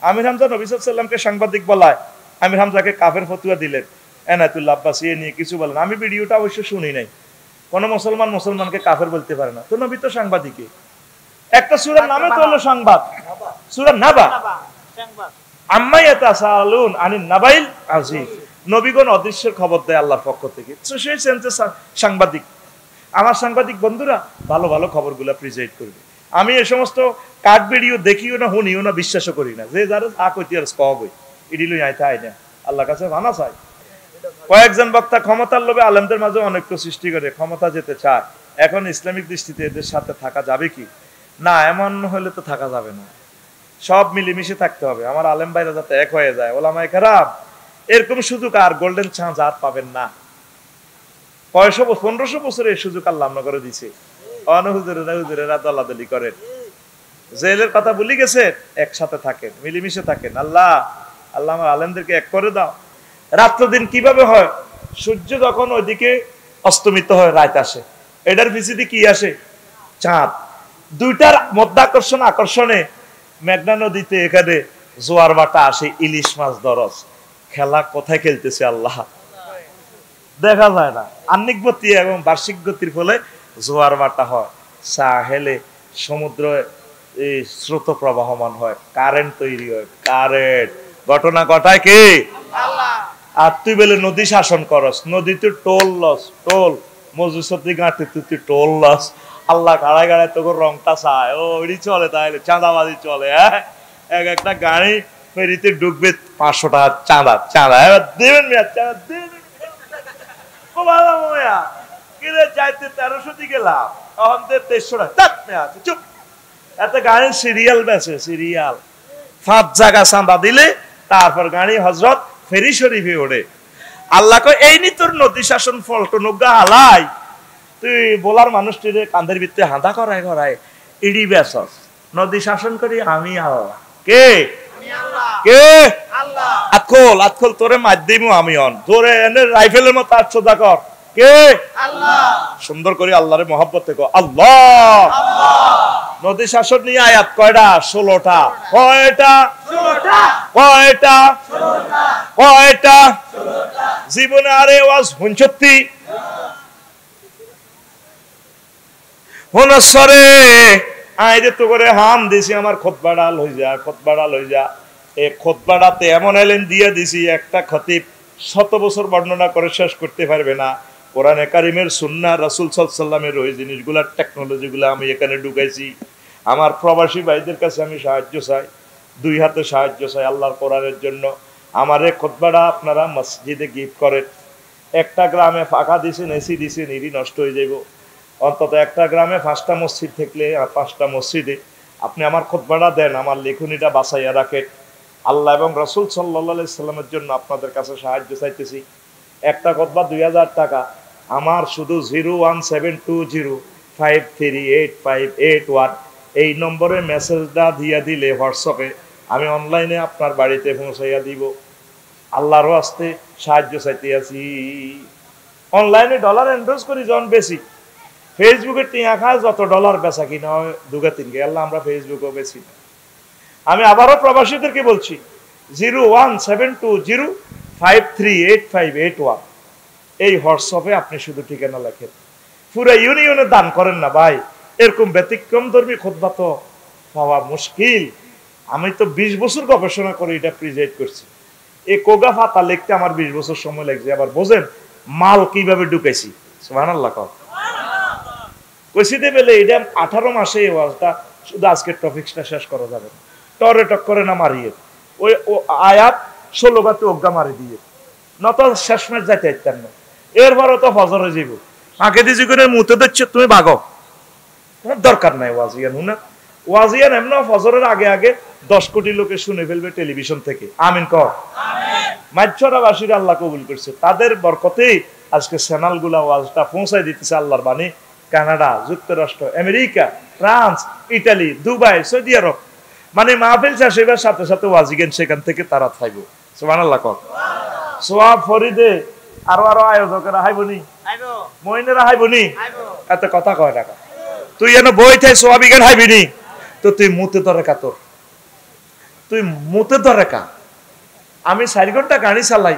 আমির হামজা নবী সাল্লাল্লাহু আলাইহি ওয়াসাল্লামকে সাংবাদিক বলায় আমির হামজাকে কাফের ফতোয়া দিলেন, এনায়েতুল্লাহ আব্বাসী এ নিয়ে কিছু বলেন। আমি ভিডিওটা অবশ্য শুনি নাই। কোন মুসলমানকে কাফের বলতে পারে না, তো নবী তো সাংবাদিকই। একটা সূরার নামে তো হলো সংবাদ, সূরা নাবা, আম্মা ইয়াতাসাআলুন আনিন নাবাইল আযীম। নবীগণ অদৃশ্যের খবর দেয় আল্লাহর পক্ষ থেকে, তো সেই সেন্সে সাংবাদিক। আমার সাংবাদিক বন্ধুরা ভালো ভালো খবরগুলো প্রেজেন্ট করবে। আমি এই সমস্ত কাট ভিডিও দেখিও না, শুনিও না, বিশ্বাসও করি না। যে যারা আ কইতে আর কব ইডি লই আইতা আইনা আল্লাহর কাছে মানা চাই। কয়েকজন বক্তা ক্ষমতার লোভে আলেমদের মাঝে অনৈক্য সৃষ্টি করে ক্ষমতা যেতে চায়। এখন ইসলামিক দৃষ্টিতে এদের সাথে থাকা যাবে কি না? এমন হলে তো থাকা যাবে না, সব মিলেমিশে থাকতে হবে। আমার আলেম ভাইরা যাতে এক হয়ে যায়, ওলামায়ে কেরাম এরকম সুযোগ আর গোল্ডেন চান্স আর পাবেন না। 1500 বছরে এই সুযোগ আল্লাহ আমরা করে দিছে। হুজুরেরা দলাদলি করেন, জেলের কথা ভুলে গেছে, একসাথে থাকেন, মিলেমিশে থাকেন। আল্লাহ আমার আলেমদেরকে এক করে দাও। রাত্র দিন কিভাবে হয়? সূর্য যখন ওইদিকে অস্তমিত হয়, রাত আসে, এটার পিছনে কি আসে? চাঁদ। দুইটার আকর্ষণে মেঘনা নদীতে এখানে জোয়ার ভাটা আসে, ইলিশ মাছ দরজ। খেলা কোথায় খেলতেছে আল্লাহ দেখা যায় না। আহ্নিক গতি এবং বার্ষিক গতির ফলে জোয়ার ভাটা হয়, সাহেলে সমুদ্র স্রোত প্রবাহমান হয়, কারেন্ট তৈরি হয়। কারেন্ট ঘটনা ঘটায় কে? আল্লাহ। আর তুই বলে নদী শাসন করস, নদীতে টোল লস, টোল মজুসতি গাঁটে তুই টোল লস। আল্লাহ গাড়ায় গাড়ায় তোকে রংটা চায়, ও ওইটি চলে, তাহলে চাঁদাবাজি চলে। হ্যাঁ, এক একটা গাড়ি ফেরিতে ঢুকবে 500 টাকা চাঁদা, চাঁদা এবার দেবেন মেয়া, চাঁদা দেবেন। ও বাবা মোয়া কিরে যাইতে 1300 দিয়ে গেলাম, তখন 2300 টাকা চুপ। এত গাড়ি সিরিয়াল বেছে, সিরিয়াল 5 জায়গা চাঁদা দিলে তারপর গাড়ি হজরত ফেরি শরীফে ওঠে। আল্লাহ কয় এই নি তোর নদী শাসন ফলটো নগা হালাই, তুই বলার মানুষটির কান্দের ভিতরে হাঁদা করায় করায় ইডি বেসস। নদী শাসন করি আমি আল্লাহ। কে? কে? আল্লাহ। আতখল তোরে মার দিমু আমি অন, তোরে এনে রাইফেলের মতো 800 কর। কে? আল্লাহ। সুন্দর করে আল্লাহরে মহব্বতে কো আল্লাহ। নদী শাসন নিয়ে আয়াত কয়টা? 16টা। কয়টা? 16টা। কয়টা? 16টা। কয়টা? 16টা। জীবনে আরে ওয়াজ হুনছত্তি হুনসরে আইরে তো করে হাম দিছি আমার খুতবাটা লই যা, খুতবাটা লই যা। এই খুতবাটাতে এমন এলেন দিয়ে দিছি, একটা খতিব 100 বছর বর্ণনা করে শেষ করতে পারবে না। কোরআনে কারিমের সুন্নাহ রাসূল সাল্লাল্লাহু আলাইহি ওয়াসাল্লামের ওই জিনিসগুলা, টেকনোলজিগুলা আমি এখানে ঢুকাইছি। আমার প্রবাসী ভাইদের কাছে আমি সাহায্য চাই, 2 হাতে সাহায্য চাই আল্লাহর কোরআনের জন্য। আমার এই খুতবাটা আপনারা মসজিদে গিফট করেন। একটা গ্রামে ফাঁকা দিছেন, এসি দিছেন, ইডি নষ্ট হয়ে যাইব। অন্তত একটা গ্রামে 5টা মসজিদ থাকলে 5টা মসজিদে আপনি আমার খুতবাটা দেন, আমার লেখনীটা বাঁচাইয়া রাখেন। আল্লাহ এবং রাসূল সাল্লাল্লাহু আলাইহি সাল্লামের জন্য আপনাদের কাছে সাহায্য চাইতেছি। একটা খুতবা 2000 টাকা। আমার শুধু 01720538581 এই নম্বরে মেসেজটা দিয়ে দিলে হোয়াটসঅ্যাপে, আমি অনলাইনে আপনার বাড়িতে পৌঁছাইয়া দিব। আল্লাহর ওয়াস্তে সাহায্য চাইতে আছি। অনলাইনে ডলার এন্ডোর্স করি যখন বেশি, ফেসবুকে টিয়া খায় যত ডলার বেচা কিনা হয় 2-3 আল্লাহ আমরা ফেসবুকেও বেশি। আমি আবারও প্রবাসীদেরকে বলছি 01720538581 এই হোয়াটসঅ্যাপে আপনি শুধু ঠিকানা লেখেন। পুরো ইউনিয়নে দান করেন না ভাই, এরকম ব্যতিক্রম ধর্মী খুতবা তো পাওয়া মুশকিল। আমি তো 20 বছর গবেষণা করে এটা প্রেজেন্ট করছি। এই কোগা ফাতা লিখতে আমার 20 বছর সময় লাগছে। আবার বোঝেন মাল কিভাবে ঢুকাইছি। সুবহানাল্লাহ কও কইছি দে বলে এটা 18 মাসে এই ওয়াজটা শুধু আজকের টপিকটা শেষ করা যাবে না। টরে টক করে না মারিয়ে ওই আয়াত 16 গাতে অজ্ঞা মারি দিয়ে নত শেষ ম্যাচ যাইতে চাইতেন না। এরপরও তো ফজরে যাইব, আগে দিয়ে যে করে মুতে দিচ্ছে তুমি ভাগো, কোনো দরকার নাই ওয়াজিয়ান। হুনা ওয়াজিয়ান এমন ফজরের আগে আগে 10 কোটি লোকে শুনে ফেলবে টেলিভিশন থেকে। আমিন কর। মাইছরাবাসীর আল্লাহ কবুল করছে, তাদের বরকতেই আজকে চ্যানেলগুলা ওয়াজটা পৌঁছাই দিতেছে আল্লাহর বাণী। কানাডা, যুক্তরাষ্ট্র, America, France, Italy, Dubai, Saudi Arab, মানে মাহফিল শেষ হইবার সাথে সাথে ওয়াজিগেন সেখান থেকে তারা থাকবে। সুবহানাল্লাহ কর। সোয়াব ফরিদে আরো আয়োজকেরা হাইবনি, মইনেরা হাইবনি, এত কথা কয় টাকা তুই এনে বই থাই সোয়াবিগান হাইবিনি, তো তুই মুতে তোরে কাতর তুই মুতে ধরে কা, আমি 4 ঘন্টা গাড়ি চালাই,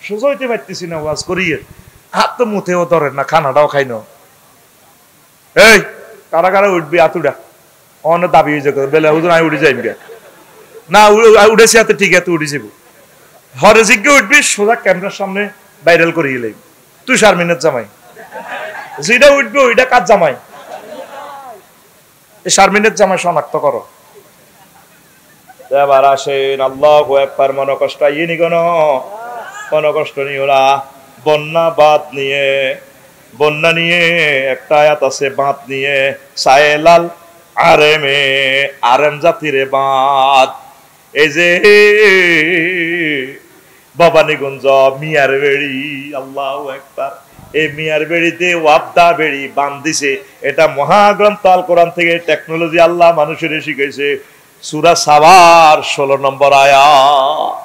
সোজা হইতে পারতেছি না ওয়াজ করিয়ে, হাত তো মুতেও ধরে না, খানাটাও খাই না। এই কারা কারা উঠবি আতুডা অনেক দাবি হয়ে যাবে, বেলা হুজুর আমি উঠে যাইবি না, উঠেছি হাতে ঠিক আছে উঠে যাব, হরে জিজ্ঞে উঠবি, সোজা ক্যামেরার সামনে ভাইরাল করিয়ে লাইব, তুই শারমিনের জামাই, যেটা উঠবি ওইটা কার জামাই, শারমিনের জামাই শনাক্ত করো। এবার আসেন আল্লাহু আকবার, মন কষ্ট ইনি কোন মন কষ্ট নিও না। বন্যা নিয়ে একটা আয়াত আছে, বাঁধ নিয়ে, সায়েলাল আরেম জাতিরে বাঁধ। এই যে ভবানীগঞ্জ মিয়ার বেড়ি, আল্লাহু আকবার, এই মিয়ার বেড়িতে ওয়াবদা বেড়ি বাঁধ দিছে। এটা মহাগ্রন্থ আল কোরআন থেকে টেকনোলজি আল্লাহ মানুষের শিখাইছে। সূরা সাবার 16 নম্বর আয়াত।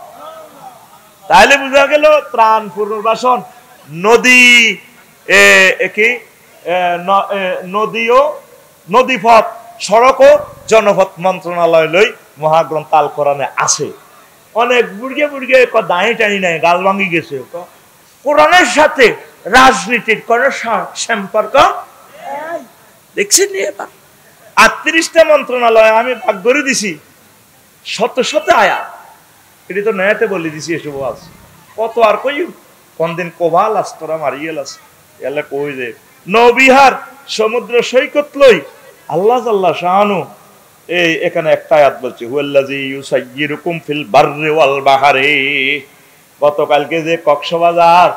তাহলে বুঝা গেল ত্রাণ পুনর্বাসন, নদী নদীপথ, সড়ক ও জনপথ মন্ত্রণালয় লই মহাগ্রন্থ আল কোরআনে আছে। অনেক বুড়িয়ে বুড়িয়ে দাঁড়ি টানি নাই, গাল ভাঙি গেছে। কোরআনের সাথে রাজনীতির কোন সম্পর্ক দেখছেন? 38টা মন্ত্রণালয় আমি ভাগ করে দিছি, শত শত আয়াত, এটি তো নয়াতে বলে দিছি। এসব আছে কত আর কই, কোনদিন কোবাল আস্তরা মারিয়েল আছে, এলে কই যে নবিহার সমুদ্র সৈকত লই আল্লাহ জাল্লা শাহানু এই এখানে একটা আয়াত বলছে, হুয়াল্লাযী ইউসাইয়িরুকুম ফিল বাররি ওয়াল বাহরি। গতকালকে যে কক্সবাজার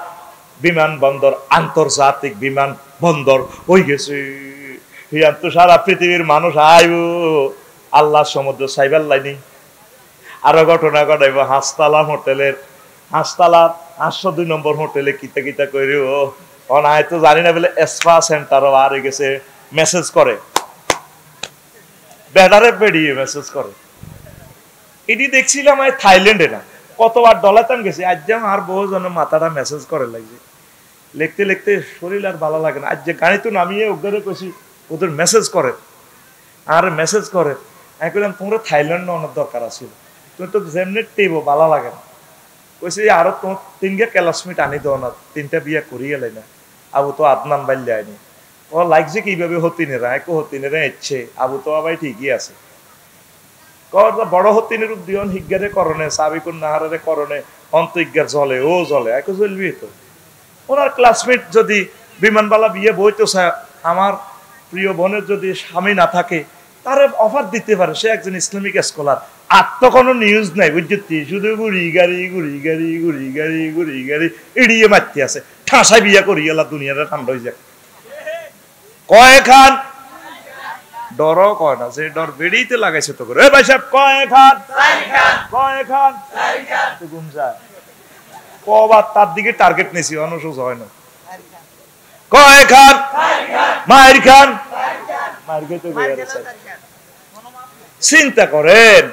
বিমানবন্দর আন্তর্জাতিক বিমানবন্দর হয়ে গেছে, তো সারা পৃথিবীর মানুষ আইব আল্লাহ সমুদ্র সাইবার লাইনি। আরো ঘটনা ঘটাইব হাসতালা হোটেলের, হাসতালা 802 নম্বর হোটেলে কিতা কিতা করিও অনায় তো জানি না বলে এসপা সেন্টারও আর গেছে, মেসেজ করে ব্যাটারে বেরিয়ে মেসেজ করে। এটি দেখছিলাম আমি থাইল্যান্ডে, না কতবার ডলাতাম গেছি, আজ যেমন আর বহু জন মাথাটা মেসেজ করে লাগছে, লিখতে লিখতে শরীর আর ভালো লাগে না। আজ যে গাড়ি তো নামিয়ে ওখানে কইছি ওদের মেসেজ করে আর মেসেজ করে, আমি বললাম তোমরা থাইল্যান্ড নেওয়ার দরকার আছিল, তুমি তো যেমনি টেব ভালো লাগে না। কইছে আরো তোমার 3 ক্লাসমেট আনি দেও না, 3টা বিয়ে করিয়ে লাই না, আবু তো আদনান বাইলে আনি ও লাগছে কিভাবে হতিনেরা, একো হতিনেরা ইচ্ছে, আবু তো আবার ঠিকই আছে। বড় হতিনের উদ্দিয়ন হিজ্ঞারে করণে, সাবিকুন নাহারে করণে, অন্তজ্ঞার জলে ও জলে একো চলবি তো। ওনার ক্লাসমেট যদি বিমানবালা বিয়ে বইতে চায়, আমার প্রিয় বোনের যদি স্বামী না থাকে তার অফার দিতে পারে, সে একজন ইসলামিক স্কলার। আর তো কোনো নিউজ নাই বুঝছি, শুধু গুড়ি গাড়ি এড়িয়ে মারতে আছে, ঠাসায় বিয়া করি গেলা, দুনিয়াটা ঠান্ডা হয়ে যায়। কয় খান ডরও কয় না, যে ডর বেড়িতে লাগাইছে তো করে ভাই সাহেব, কয় খান ঘুম যায় কবার তার দিকে টার্গেট নিয়েছি, অনুসোচ হয় না। কয় খান মায়ের খান মায়ের খেতে চিন্তা করেন।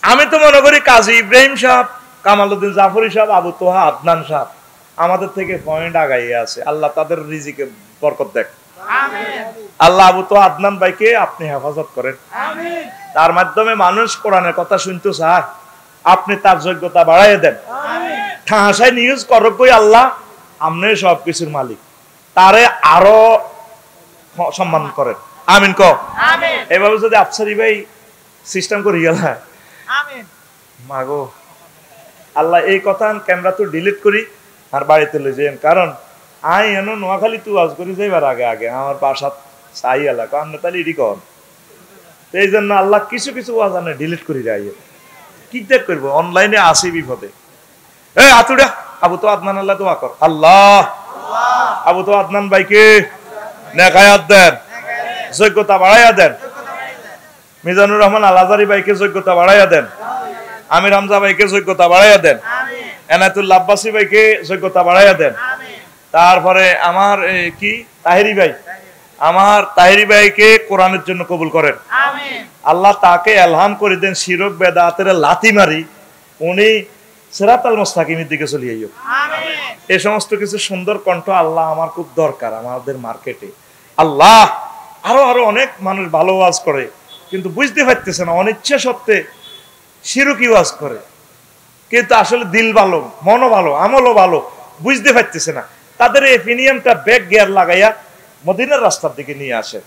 আমি তো মনে করি কাজী ইব্রাহিম সাহেব, কামালউদ্দিন জাফরি সাহেব, আবু তোহা আদনান সাহেব আমাদের থেকে পয়েন্ট আগাইয়ে আছে। আল্লাহ তাদের রিজিকে বরকত দেখ। আল্লাহ আবু তোহা আদনান ভাইকে আপনি হেফাজত করেন, তার মাধ্যমে মানুষ কোরআনের কথা শুনতে চায়, আপনি তার যোগ্যতা বাড়াইয়ে দেন। ঠাসায় নিউজ করকই আল্লাহ, আপনি সবকিছুর মালিক, তারে আরো সম্মান করেন। আমিন ক। এভাবে যদি আফসারি ভাই সিস্টেম করি গেল, মাগো আল্লাহ এই কথা ক্যামেরা তো ডিলিট করি আর বাড়িতে লই যাই, কারণ আই এনো নোয়াখালী তু আজ করি যাইবার আগে আগে আমার বাসা চাই এলাকা আপনি তাহলে এটি কর। এই জন্য আল্লাহ কিছু কিছু ওয়াজ আনে ডিলিট করি যাই, কি দেখ করবো, অনলাইনে আসি বিপদে। এই আতুড়া আবু তো আদনান আল্লাহ দোয়া কর, আল্লাহ আবু তো আদনান ভাইকে নেকায়াত দেন, যোগ্যতা বাড়াইয়া দেন। মিজানুর রহমান আল আজারি ভাইকে যোগ্যতা বাড়াইয়া দেন। আমির হামজা ভাইকে যোগ্যতা বাড়াইয়া দেন। এনায়েতুল্লাহ আব্বাসী ভাইকে যোগ্যতা বাড়াইয়া দেন। তারপরে আমার কি তাহেরি ভাই, আমার তাহেরি ভাইকে কোরআনের জন্য কবুল করেন। আল্লাহ তাকে এলহাম করে দেন, শিরক বেদাতের লাথি মারি উনি সিরাতাল মুস্তাকিমের দিকে চলে যাইও। এই সমস্ত কিছু সুন্দর কণ্ঠ আল্লাহ আমার খুব দরকার আমাদের মার্কেটে। আল্লাহ আরো আরো অনেক মানুষ ভালো ওয়াজ করে কিন্তু বুঝতে পারতেছে না, অনিচ্ছা সত্ত্বে শিরকি ওয়াজ করে, কিন্তু আসলে দিল ভালো, মনও ভালো, আমলও ভালো, বুঝতে পারতেছে না। তাদের এই অপিনিয়নটা ব্যাক গিয়ার লাগাইয়া মদিনার রাস্তার দিকে নিয়ে আসে।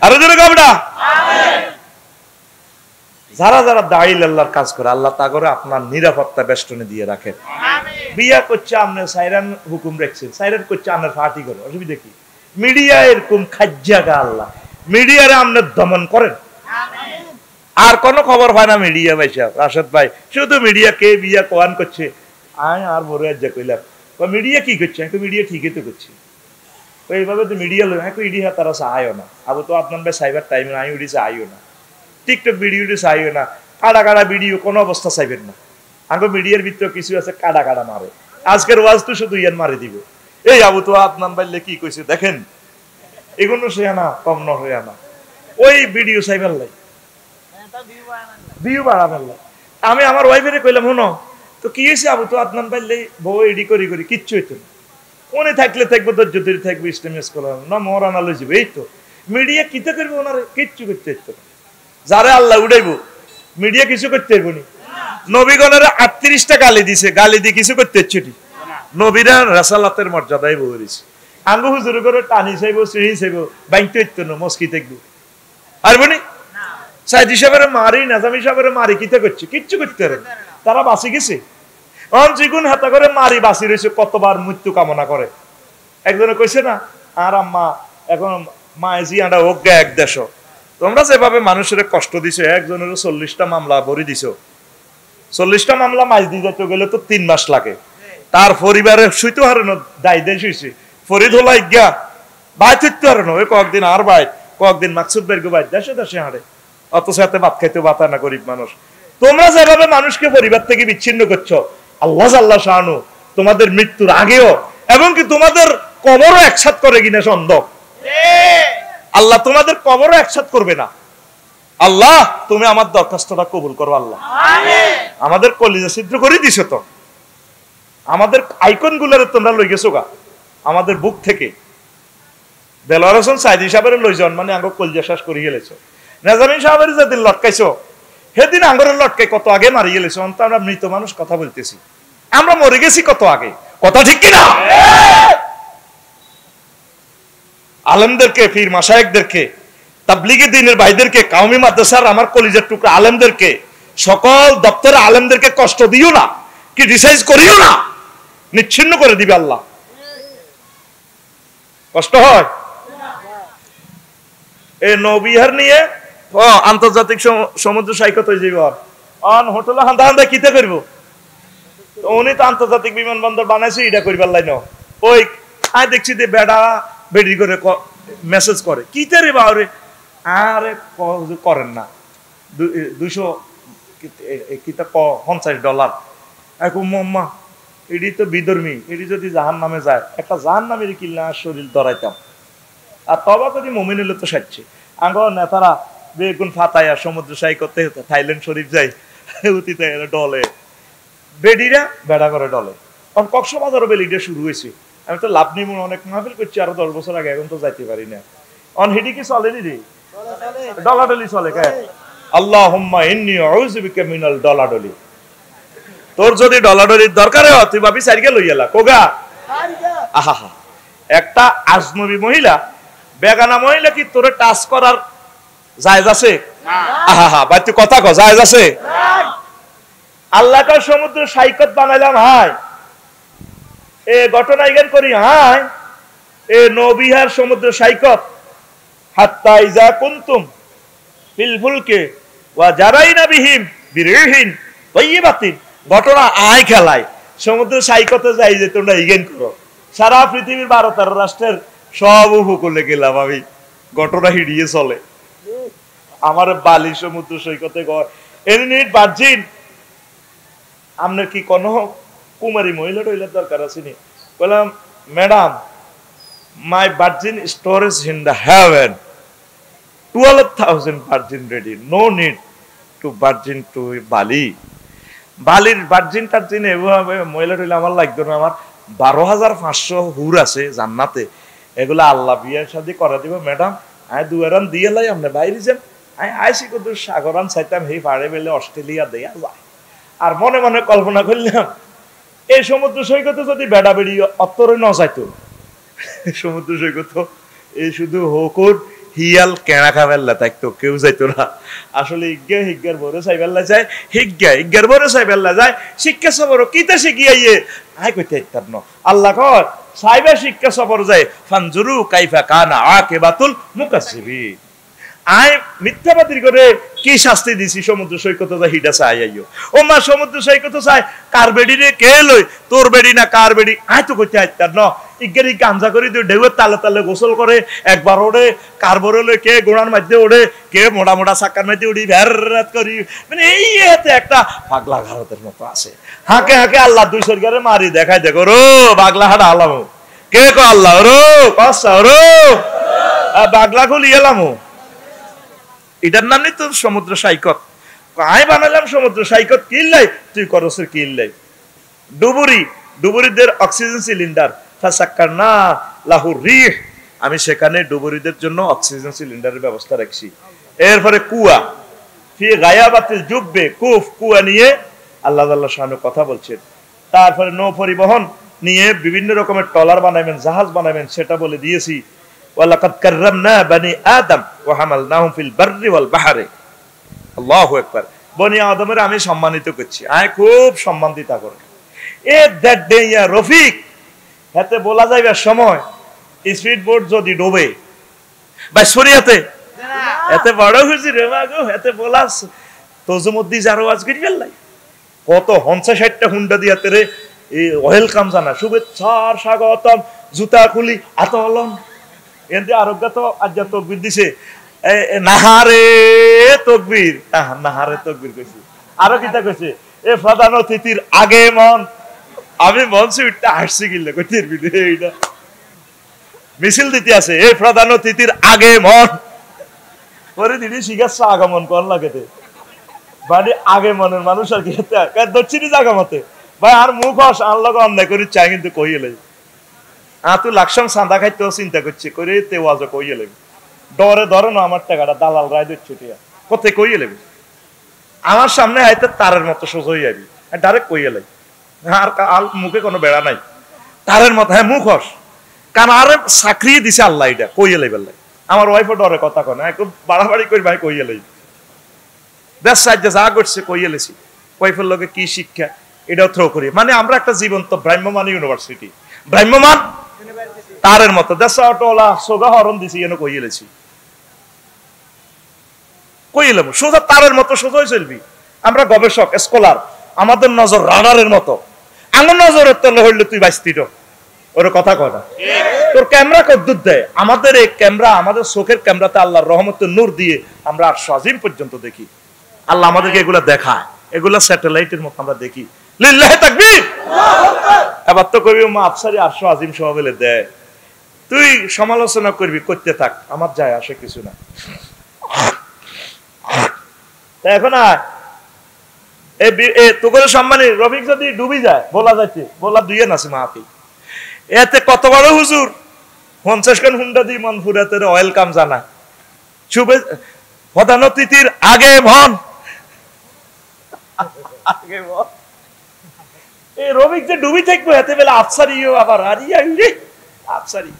আরো জোরে গাবড়া। যারা যারা দাঁড়িয়ে আল্লাহর কাজ করে, আল্লাহ তা করে আপনার নিরাপত্তা বেষ্টনে দিয়ে রাখেন। বিয়া করছে আপনার সাইরান হুকুম রাখছেন, সাইরান করছে আপনার ফাটি করে, অসুবিধা কি? মিডিয়া এরকম খাজ্জাগা, আল্লাহ মিডিয়ারে আপনার দমন করেন। আর কোন খবর হয় না মিডিয়া ভাই সাহেব, রাশেদ ভাই, শুধু মিডিয়া কে বিয়া কোয়ান করছে। আয় আর বড় যা কইলাম, মিডিয়া কি করছে? একটু মিডিয়া ঠিকই তো করছে, এইভাবে তো মিডিয়া লো একটু ইডি হাত তারা আয়ও না। আবু তো আপনার ভাই সাইবার টাইম আই উড়িছে আইও না, টিকটক ভিডিও আইও না, কাড়া কাড়া ভিডিও কোনো অবস্থা চাইবেন না। আগে মিডিয়ার ভিতরে কিছু আছে কাড়া কাড়া মারে, আজকের ওয়াজ তো শুধু ইয়ান মারি দিব। এই আবু তো আপনার বাইলে কি কইছে দেখেন, এগুলো সে আনা কম ন হয়ে আনা, ওই ভিডিও চাইবার লাই ভিউ বাড়াবার লাই। আমি আমার ওয়াইফের কইলাম, শোনো তো কি হয়েছে আবু তো আপনার বাইলে বউ এডি করি করি কিচ্ছু হইতো না, উনি থাকলে থাকবো, ধৈর্য ধরে থাকবো, ইসলামিয়াস করলাম না, মরানা লই যাবে। এই তো মিডিয়া কিতে করবে, ওনারে কিচ্ছু করতে হইতো না। যারা আল্লাহ উড়াইবো মিডিয়া কিছু করতে হইব নি। নবীগণের 38টা গালি দিছে, গালি দিয়ে কিছু করতে হচ্ছে নি। নবীরা রাসালাতের মর্যাদায় বলেছে, আঙ্গু হুজুর করে টানি চাইব, সিঁড়ি চাইব, বাইতে হইতো না, মস্কি থাকবো আর বনি। সাইদ হিসাবের মারি, নাজাম হিসাবের মারি কিতে করছে, কিচ্ছু করতে পারে। তারা বাঁচি গেছে, চিগুন হাতা করে মারি বাঁচি রয়েছে, কতবার মৃত্যু কামনা করে। একজনে কইছে না, আর আম্মা এখন মায়েজি আন্ডা অজ্ঞা এক দেশ, তোমরা যেভাবে মানুষের কষ্ট দিছো, একজনের 40টা মামলা ভরি দিছো, 40টা মামলা মাইজ দিয়ে যেতে গেলে তো 3 মাস লাগে। তার পরিবারে শুইতে হারানো দায় দেশ হয়েছে, ফরিদ হলা ইজ্ঞা ভাই থিতে হারানো, ওই কয়েকদিন আর ভাই কয়েকদিন মাকসুদ বের ভাই দেশে দেশে হারে, অত সাথে ভাত খাইতে বাতা না গরিব মানুষ। তোমরা যেভাবে মানুষকে পরিবার থেকে বিচ্ছিন্ন করছো, আল্লাহ আল্লাহ শাহানু তোমাদের মৃত্যুর আগেও এবং কি তোমাদের কবরও একসাথ করে কিনা সন্দেহ। আল্লাহ তোমাদের কবরও একসাথ করবে না। আল্লাহ তুমি আমার দরখাস্তটা কবুল করো। আল্লাহ আমাদের কলিজা ছিদ্র করে দিছো, তো আমাদের আইকন গুলারে তোমরা লই গেছো গা আমাদের বুক থেকে। দেলোয়ার হোসেন সাইদি সাহেবের লই যান মানে আঙ্গ কলিজা শ্বাস করে গেলেছো। নাজামিন সাহেবের যেদিন লটকাইছো সেদিন আঙ্গরের লটকাই কত আগে মারি গেলেছো। আমরা মৃত মানুষ কথা বলতেছি, আমরা মরে গেছি কত আগে, কথা ঠিক কিনা? আলেমদেরকে, পীর মাশায়েখদেরকে, তাবলীগী দ্বীনের ভাইদেরকে, কাওমি মাদ্রাসার আমার কলিজার টুকরা আলেমদেরকে, সকল দপ্তরের আলেমদেরকে কষ্ট দিও না, ক্রিটিসাইজ করিও না, নিচ্ছিন্ন করে দিবে আল্লাহ। কষ্ট হয়। এই নৌবিহার নিয়ে আন্তর্জাতিক সমুদ্র সৈকত হয়ে যাবে, অন হোটেলে হান্দা হান্দা কিতে করবো। উনি তো আন্তর্জাতিক বিমানবন্দর বানাইছে, এটা করবার লাই না। ওই আয় দেখছি যে বেড়া বেড়ি করে মেসেজ করে, কিতে রে বাউরে, আরে করেন না, 250 এখন মম্মা এটি তো বিধর্মী, এটি যদি জাহান নামে যায়, একটা জাহান নামের কিল্লা শরীর ধরাইতাম। আর তবা যদি মমিন হলে তো সাজছে আঙ্গ নেতারা বেগুন ফাতাইয়া সমুদ্র সাই করতে থাইল্যান্ড শরীফ যায়, ডলে বেডিরা বেড়া করে ডলে। কারণ কক্সবাজারও বেলিটা শুরু হয়েছে। আমি তো লাভ নিমন অনেক মাহফিল করছি আরো 10 বছর আগে, এখন তো যাইতে পারি না। অন হেডি কি চলে রে, ডলাডলি চলে কে? আল্লাহুম্মা ইন্নী আউযু বিকা মিনাল ডলাডলি। তোর যদি ডলাডলির দরকার হয় তুই ভাবি সাইকে লইয়ালা কোগা। আহা একটা আজনবী মহিলা, বেগানা মহিলা কি তোরে টাচ করার জায়েজ আছে? আহা ভাই তুই কথা কও, জায়েজ আছে? আল্লাহ কা সমুদ্র সৈকত বানাইলাম, হাই এ ঘটনা ইগান করি, হাই এ নবিহার সমুদ্র সৈকত হাত্তা ইজা কুনতুম ফিল ফুলকে ওয়া জারাইনা বিহিম বিরিহিন তাইয়্যিবাতিন। ঘটনা আয় খেলায় সমুদ্র সৈকতে যাই যে তোমরা ইগান করো। সারা পৃথিবীর 12-13 রাষ্ট্রের সব উপকূলে গেলাম আমি, ঘটনা হিড়িয়ে চলে। আমার বালি সমুদ্র সৈকতে এমনি ভার্জিন। আপনার কি কোন কুমারী মহিলা টইলার দরকার আছে নি? বললাম madam my virgin storage in the heaven, 12,000 virgin ready, no need to virgin to বালি। বালির ভার্জিন টার্জিন এভাবে মহিলা টইলা আমার লাগতো না। আমার 12,500 হুর আছে জান্নাতে, এগুলা আল্লাহ বিয়ের সাথে করা দিব। ম্যাডাম আয় দুয়ারান দিয়ে লাই, আপনি বাইরে যান, আমি আইসি কত সাগরান চাইতাম সেই পাড়ে বেলে অস্ট্রেলিয়া দেয়া যায়। আর মনে মনে কল্পনা করলাম এই সমুদ্র সৈকতে যদি বেড়া বেড়ি অত্তরে ন যাইতো, সমুদ্র সৈকত এই শুধু হকুর হিয়াল কেনা খাবেল্লা থাকতো, কেউ যাইতো না। আসলে ইজ্ঞা হিজ্ঞার বড় চাইবেল্লা যায়, হিজ্ঞার বড় চাইবেল্লা যায়। শিক্ষা সবর কিতা শিখিয়াইয়ে আয় কইতে ইত্যাদ ন আল্লাহ কয় সাইবা শিক্ষা সবর যায় ফানজুরু কাইফা কানা আকিবাতুল মুকাজ্জিবিন। আয় মিথ্যাবাদী করে কি শাস্তি দিছি সমুদ্র সৈকত যা হিডা চাই আইও। ও মা সমুদ্র সৈকত চাই কার বেড়ি রে কে লই, তোর বেড়ি না কার বেড়ি আয় তো কইতে আইতার ন। ইজ্ঞারি গাঞ্জা করি তুই ঢেউয়ের তালে তালে গোসল করে একবার ওড়ে, কার বড় লই কে গোড়ার মধ্যে ওড়ে, কে মোটা মোটা চাক্কার মধ্যে উড়ি ভ্যারাত করি। মানে এই এতে একটা পাগলা ঘাড়তের মতো আছে। হাঁকে হাঁকে আল্লাহ দুই সরকারে মারি দেখায় দেখো রো পাগলা হাড়া আলাম কে কো আল্লাহ রো কসা রো পাগলা খুলি এলাম। এটার নাম নেই তোর সমুদ্র সৈকত। আয় বানালাম সমুদ্র সৈকত কিল্লাই, তুই করসের কিল্লাই। ডুবুরিদের অক্সিজেন সিলিন্ডার ফাসাক্কারনা লাহুর রিহ, আমি সেখানে ডুবুরিদের জন্য অক্সিজেন সিলিন্ডারের ব্যবস্থা রাখছি। এরপরে কুয়া ফি গায়াবাতিল জুব্বে কুফ, কুয়া নিয়ে আল্লাহ তাআলা শানে কথা বলছেন। তারপরে নৌ পরিবহন নিয়ে বিভিন্ন রকমের ট্রলার বানাবেন, জাহাজ বানাবেন, সেটা বলে দিয়েছি। ওয়ালাকাদ কাররামনা বনি আদম ওয়া হামালনাহুম ফিল বাররি ওয়াল বাহরি। আল্লাহু আকবার। বনি আদমের আমি সম্মানিত করছি, আমি খুব সম্মান দিতা করে। এ দ্যাট ডে ইয়া রফিক, হাতে বলা যাইবার সময় স্পিড বোট যদি ডোবে বা শরিয়াতে এতে বড় খুশি রে মাগো, এতে বলাস তজুমুদ্দি জারো আজ গিরি ফেললাই কত ৫০-৬০টা হুন্ডা দিয়াতে রে এই ওয়েলকাম জানা, শুভেচ্ছার স্বাগতম, জুতা খুলি আতলন এতে আরোগ্য তো আজ তকবীর দিছে নাহারে তকবীর, নাহারে তকবীর কইছে। আরো কিতা কইছে এ প্রধান অতিথির আগে মন, আমি মঞ্চে উঠতে হাসছি গিলে কইতির বিদে এইটা মিছিল দিতে আছে এই প্রধান অতিথির আগে মন। পরে দিদি শিখাচ্ছে আগমন কর লাগেতে মানে আগে মনের মানুষ আর কি দক্ষিণী জায়গা মতে ভাই আর মুখ হস আনলগ অন্যায় করি চাই কিন্তু কইয়ে লাই তুই লাকসাম চাঁদা খাইতেও চিন্তা করছি করে তেওয়াজ কইয়ে লাগবে ডরে ধরে না আমার টাকাটা দালাল রায় দিচ্ছে কোথায় কইয়ে লাগবে আমার সামনে হাইতে তারের মতো সোজা হয়ে যাবি ডাইরেক্ট কইয়ে লাই আর মুখে কোনো বেড়া নাই তারের মতো। হ্যাঁ মুখ হস কারণ আরে চাকরি দিছে আল্লাহ এটা কইয়ে লাই বেলাই। আমার ওয়াইফও ডরে কথা কয় না, একটু বাড়াবাড়ি করি ভাই কইয়ে লাই দেশ সাহায্য যা করছে কইয়ে লেছি। ওয়াইফের লোকে কি শিক্ষা এটাও থ্রো করি, মানে আমরা একটা জীবন্ত ভ্রাম্যমান ইউনিভার্সিটি, ভ্রাম্যমান তারের মতো দেশ অটোলা সোজা হরণ দিছি এনে কইয়ে লেছি কইলাম সোজা তারের মতো সোজাই চলবি। আমরা গবেষক স্কলার, আমাদের নজর রাডারের মতো, আমার নজরের তলে হইলে তুই বাঁচতি ওর কথা কয় না। তোর ক্যামেরা কদ্দুর দেয়, আমাদের এই ক্যামেরা আমাদের চোখের ক্যামেরাতে আল্লাহর রহমতের নূর দিয়ে আমরা আর আজিম পর্যন্ত দেখি। আল্লাহ আমাদেরকে এগুলা দেখায়, এগুলা স্যাটেলাইটের মতো আমরা দেখি। লিল্লাহি তাকবীর। এবার তো কবি মা আফসারি ৮০০ আজিম সহ বলে দেয়, তুই সমালোচনা করবি করতে থাক, আমার যায় আসে কিছু না। এখন তোকে সম্মানী রফিক যদি ডুবি যায় বলা যাচ্ছে বলা দুইয়ে নাসি মাহাতি এতে কত বড় হুজুর ৫০ খান হুন্ডা দিয়ে মন ফুরাতে ওয়েলকাম জানা শুভে প্রধান অতিথির আগে মন আগে মন এই রফিক যে ডুবি থাকবো এতে বেলা আফসারিও আবার আরিয়া আফসারি